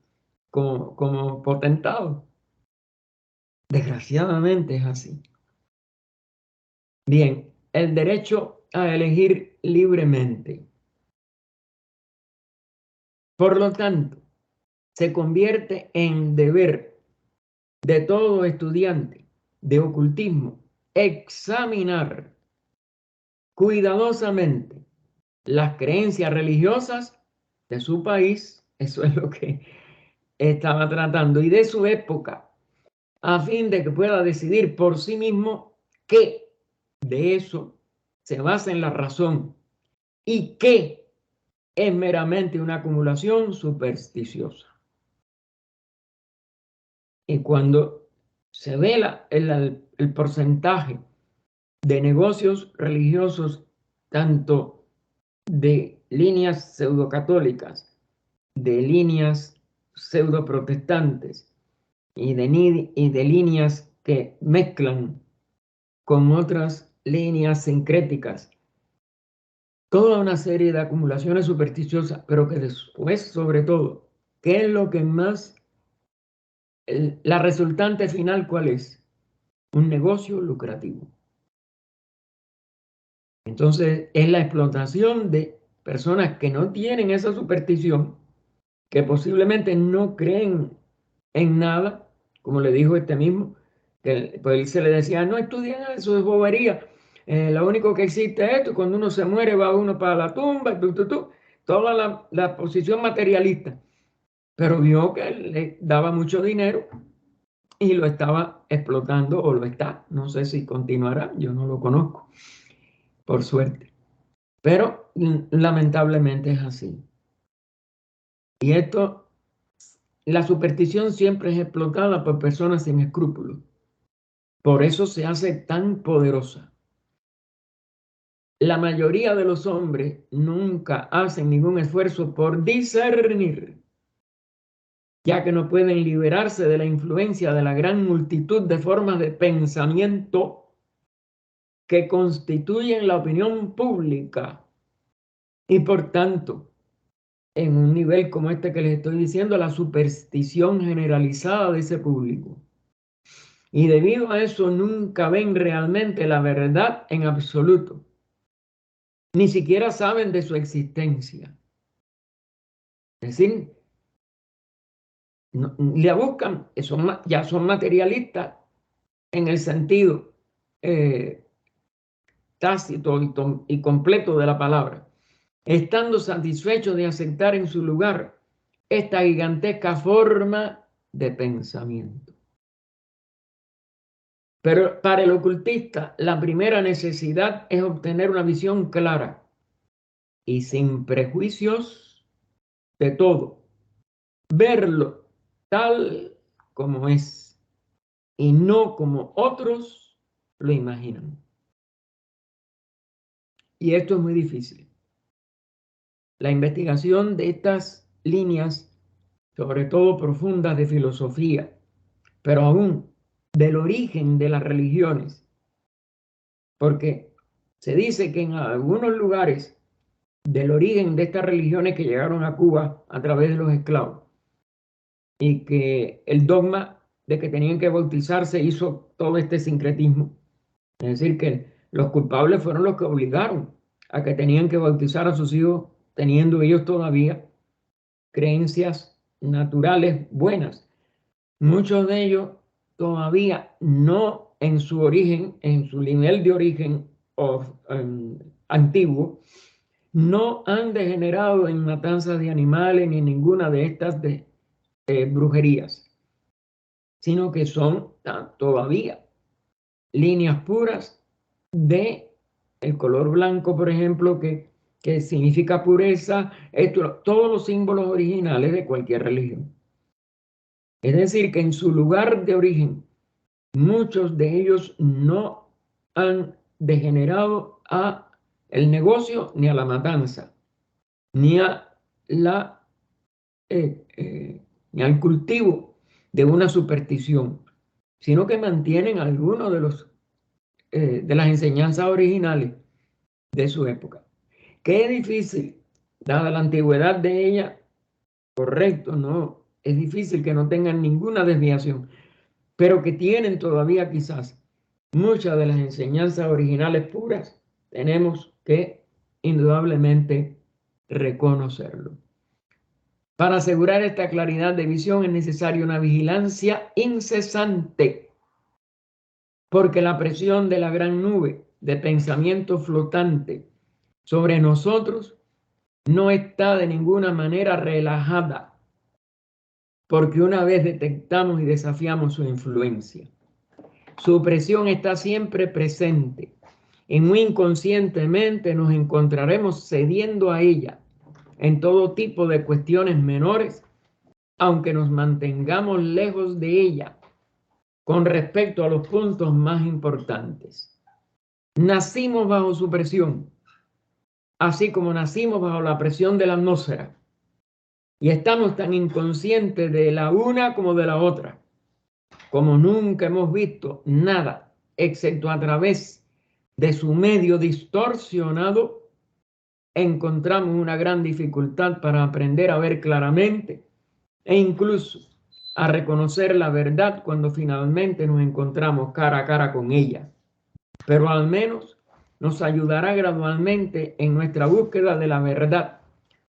como potentados? Desgraciadamente es así. Bien, el derecho a elegir libremente. Por lo tanto, se convierte en deber de todo estudiante de ocultismo examinar cuidadosamente las creencias religiosas de su país, eso es lo que estaba tratando, y de su época, a fin de que pueda decidir por sí mismo qué de eso se basa en la razón y qué es meramente una acumulación supersticiosa. Y cuando se ve el porcentaje de negocios religiosos, tanto de líneas pseudocatólicas, de líneas pseudoprotestantes y de líneas que mezclan con otras líneas sincréticas, toda una serie de acumulaciones supersticiosas, pero que después, sobre todo, ¿qué es lo que más, la resultante final cuál es? Un negocio lucrativo. Entonces, es la explotación de personas que no tienen esa superstición, que posiblemente no creen en nada, como le dijo este mismo, que pues él se le decía, no estudien eso, es bobería. Lo único que existe es esto, cuando uno se muere va uno para la tumba, toda la posición materialista. Pero vio que le daba mucho dinero y lo estaba explotando, o lo está. No sé si continuará, yo no lo conozco, por suerte. Pero lamentablemente es así. Y esto, la superstición siempre es explotada por personas sin escrúpulos. Por eso se hace tan poderosa. La mayoría de los hombres nunca hacen ningún esfuerzo por discernir, ya que no pueden liberarse de la influencia de la gran multitud de formas de pensamiento que constituyen la opinión pública. Y por tanto, en un nivel como este que les estoy diciendo, la superstición generalizada de ese público. Y debido a eso nunca ven realmente la verdad en absoluto. Ni siquiera saben de su existencia. Es decir, la buscan, ya son materialistas en el sentido tácito y completo de la palabra, estando satisfechos de aceptar en su lugar esta gigantesca forma de pensamiento. Pero para el ocultista, la primera necesidad es obtener una visión clara y sin prejuicios de todo, verlo tal como es y no como otros lo imaginan. Y esto es muy difícil. La investigación de estas líneas, sobre todo profundas de filosofía, pero aún del origen de las religiones, porque se dice que en algunos lugares del origen de estas religiones que llegaron a Cuba a través de los esclavos y que el dogma de que tenían que bautizarse hizo todo este sincretismo. Es decir, que los culpables fueron los que obligaron a que tenían que bautizar a sus hijos, teniendo ellos todavía creencias naturales buenas. Muchos de ellos todavía no en su origen, en su nivel de origen antiguo, no han degenerado en matanzas de animales ni ninguna de estas brujerías, sino que son todavía líneas puras de el color blanco, por ejemplo, que significa pureza, todos los símbolos originales de cualquier religión. Es decir, que en su lugar de origen, muchos de ellos no han degenerado a el negocio ni a la matanza, ni a ni al cultivo de una superstición, sino que mantienen algunos de las enseñanzas originales de su época. Qué difícil, dada la antigüedad de ella, correcto, ¿no? Es difícil que no tengan ninguna desviación, pero que tienen todavía quizás muchas de las enseñanzas originales puras. Tenemos que indudablemente reconocerlo. Para asegurar esta claridad de visión es necesaria una vigilancia incesante, porque la presión de la gran nube de pensamiento flotante sobre nosotros no está de ninguna manera relajada, porque una vez detectamos y desafiamos su influencia, su presión está siempre presente y muy inconscientemente nos encontraremos cediendo a ella en todo tipo de cuestiones menores, aunque nos mantengamos lejos de ella con respecto a los puntos más importantes. Nacimos bajo su presión, así como nacimos bajo la presión de la atmósfera, y estamos tan inconscientes de la una como de la otra, como nunca hemos visto nada, excepto a través de su medio distorsionado. Encontramos una gran dificultad para aprender a ver claramente e incluso a reconocer la verdad cuando finalmente nos encontramos cara a cara con ella. Pero al menos nos ayudará gradualmente en nuestra búsqueda de la verdad,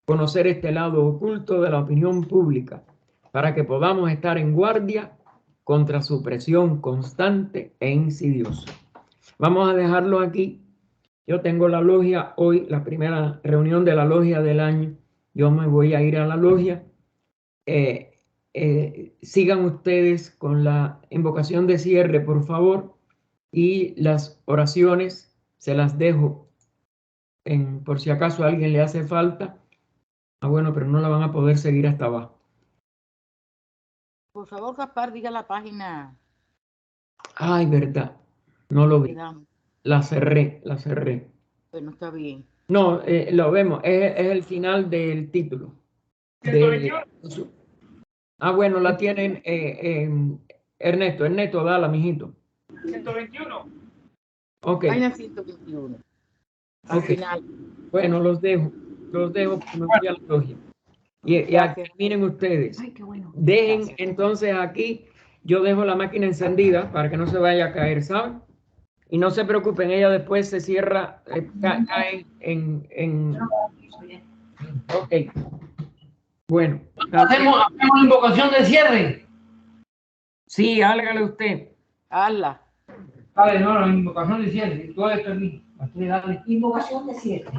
conocer este lado oculto de la opinión pública, para que podamos estar en guardia contra su presión constante e insidiosa. Vamos a dejarlo aquí. Yo tengo la logia hoy, la primera reunión de la logia del año. Yo me voy a ir a la logia. Sigan ustedes con la invocación de cierre, por favor, y las oraciones se las dejo por si acaso a alguien le hace falta. Bueno, pero no la van a poder seguir hasta abajo. Por favor, Gaspar, diga la página. Ay, verdad, no lo vi. La cerré. Bueno, está bien. No, lo vemos, es el final del título. Bueno, la tienen Ernesto, dala, mijito. 121. Ok. Página 121. Al Ok. final. Bueno, los dejo porque me voy a la logia. Y aquí miren ustedes. Ay, qué bueno. Dejen Gracias. entonces aquí, yo dejo la máquina encendida para que no se vaya a caer, ¿saben? Y no se preocupen, ella después se cierra, cae en... Ok. Bueno. Hacemos invocación de cierre. Sí, hágale usted. Hazla. Vale, no, la invocación de cierre. Tú esto aquí. Invocación de cierre.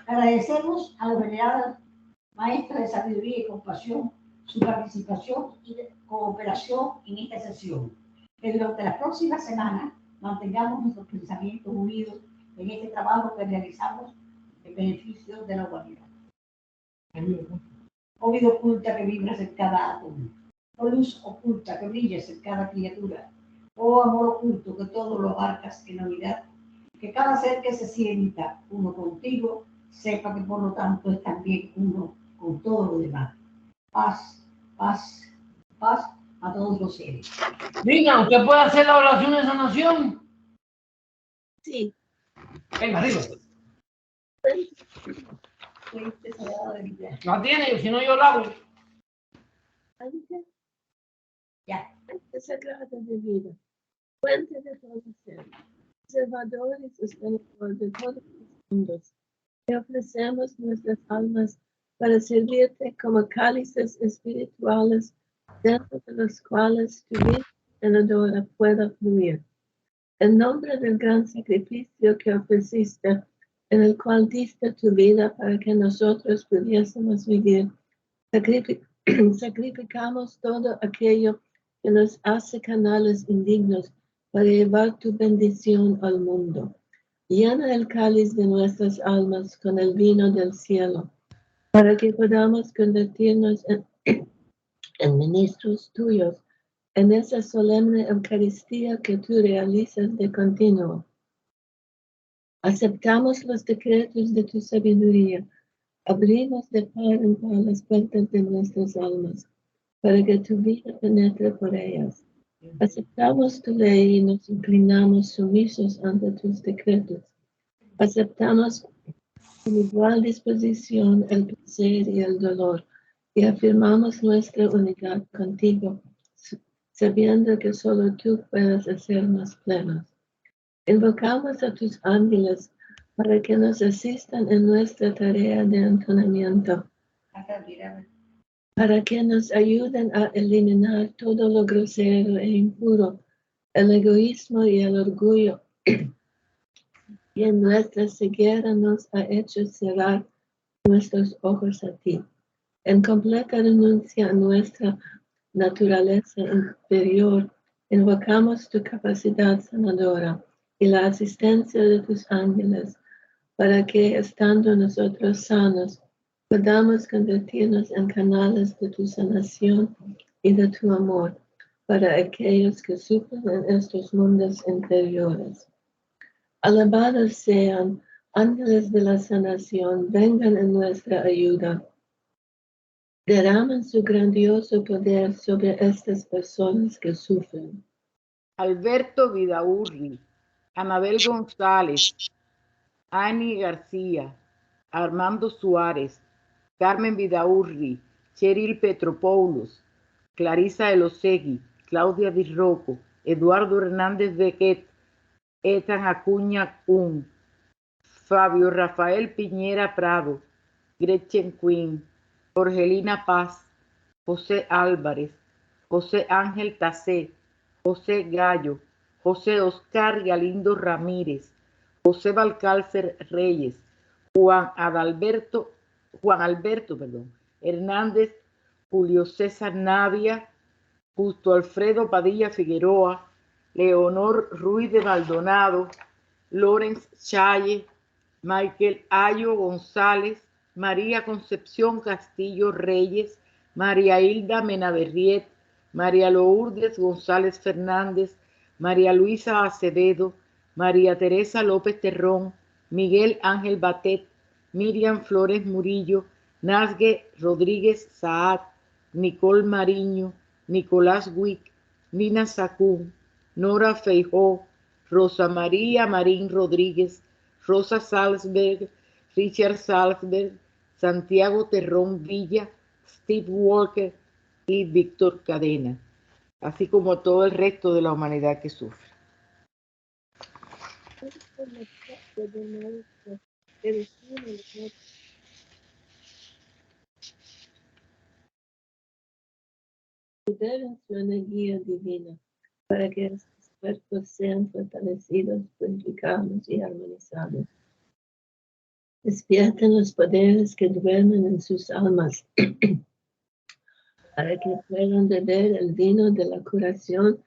Agradecemos a la venerada maestra de sabiduría y compasión su participación y cooperación en esta sesión. Que durante las próximas semanas mantengamos nuestros pensamientos unidos en este trabajo que realizamos en beneficio de la humanidad. Oh vida oculta que vibras en cada átomo, oh luz oculta que brillas en cada criatura, oh amor oculto que todo lo abarcas en la unidad, que cada ser que se sienta uno contigo sepa que por lo tanto es también uno con todo lo demás. Paz, paz, paz a todos los seres. Niña, ¿usted puede hacer la oración de sanación? Sí. Venga, arriba. La tiene, si no yo la hago. Ya. Sagrada de vida, fuente de todo ser, observador y sostenedor de todos los mundos, te ofrecemos nuestras almas para servirte como cálices espirituales dentro de los cuales tu vida sanadora pueda fluir. En nombre del gran sacrificio que ofreciste, en el cual diste tu vida para que nosotros pudiésemos vivir, sacrificamos todo aquello que nos hace canales indignos para llevar tu bendición al mundo. Llena el cáliz de nuestras almas con el vino del cielo, para que podamos convertirnos en ministros tuyos en esa solemne Eucaristía que tú realizas de continuo. Aceptamos los decretos de tu sabiduría, abrimos de par en par las puertas de nuestras almas, para que tu vida penetre por ellas. Aceptamos tu ley y nos inclinamos sumisos ante tus decretos. Aceptamos con igual disposición el placer y el dolor, y afirmamos nuestra unidad contigo, sabiendo que solo tú puedes hacernos plenos. Invocamos a tus ángeles para que nos asistan en nuestra tarea de entrenamiento, para que nos ayuden a eliminar todo lo grosero e impuro, el egoísmo y el orgullo, y en nuestra ceguera nos ha hecho cerrar nuestros ojos a ti. En completa renuncia a nuestra naturaleza inferior, invocamos tu capacidad sanadora y la asistencia de tus ángeles, para que, estando nosotros sanos, podamos convertirnos en canales de tu sanación y de tu amor para aquellos que sufren en estos mundos interiores. Alabados sean ángeles de la sanación, vengan en nuestra ayuda. Derraman su grandioso poder sobre estas personas que sufren. Alberto Vidaurri, Anabel González, Ani García, Armando Suárez, Carmen Vidaurri, Cheryl Petropoulos, Clarisa Elosegui, Claudia Di Rocco, Eduardo Hernández Bequet, Ethan Acuña Kun, Fabio Rafael Piñera Prado, Gretchen Quinn, Jorgelina Paz, José Álvarez, José Ángel Tacé, José Gallo, José Oscar Galindo Ramírez, José Valcárcel Reyes, Juan Alberto, Hernández, Julio César Navia, Justo Alfredo Padilla Figueroa, Leonor Ruiz de Maldonado, Lorenz Chaye, Michael Ayo González, María Concepción Castillo Reyes, María Hilda Menaberriet, María Lourdes González Fernández, María Luisa Acevedo, María Teresa López Terrón, Miguel Ángel Batet, Miriam Flores Murillo, Nazgue Rodríguez Saad, Nicole Mariño, Nicolás Wick, Nina Sacún, Nora Feijó, Rosa María Marín Rodríguez, Rosa Salzberg, Richard Salzberg, Santiago Terrón Villa, Steve Walker y Víctor Cadena, así como todo el resto de la humanidad que sufre. Liberen su energía divina para que estos cuerpos sean fortalecidos, purificados y armonizados. Despierten los poderes que duermen en sus almas para que puedan beber el vino de la curación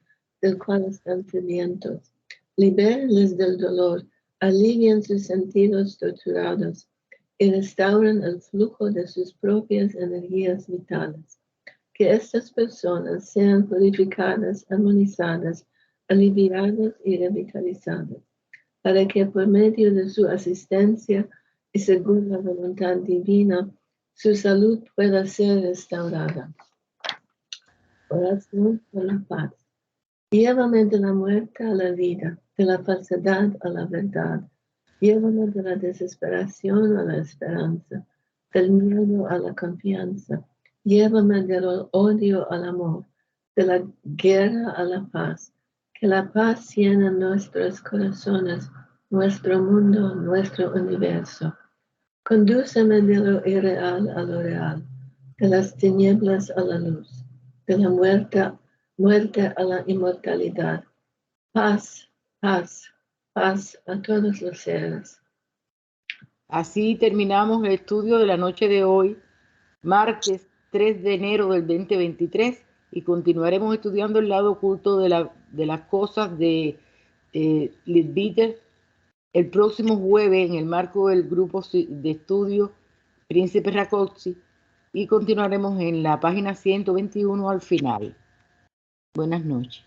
del cual están sedientos. Libérenles del dolor, alivien sus sentidos torturados y restauren el flujo de sus propias energías vitales. Que estas personas sean purificadas, armonizadas, aliviadas y revitalizadas, para que por medio de su asistencia y según la voluntad divina, su salud pueda ser restaurada. Oración por la paz. Llévame de la muerte a la vida, de la falsedad a la verdad. Llévame de la desesperación a la esperanza, del miedo a la confianza. Llévame del odio al amor, de la guerra a la paz. Que la paz llene nuestros corazones, nuestro mundo, nuestro universo. Condúceme de lo irreal a lo real, de las tinieblas a la luz, de la muerte a la inmortalidad. Paz, paz, paz a todos los seres. Así terminamos el estudio de la noche de hoy, martes 3 de enero del 2023, y continuaremos estudiando el lado oculto de las cosas de Leadbeater el próximo jueves en el marco del grupo de estudio Príncipe Rákóczi, y continuaremos en la página 121 al final. Buenas noches.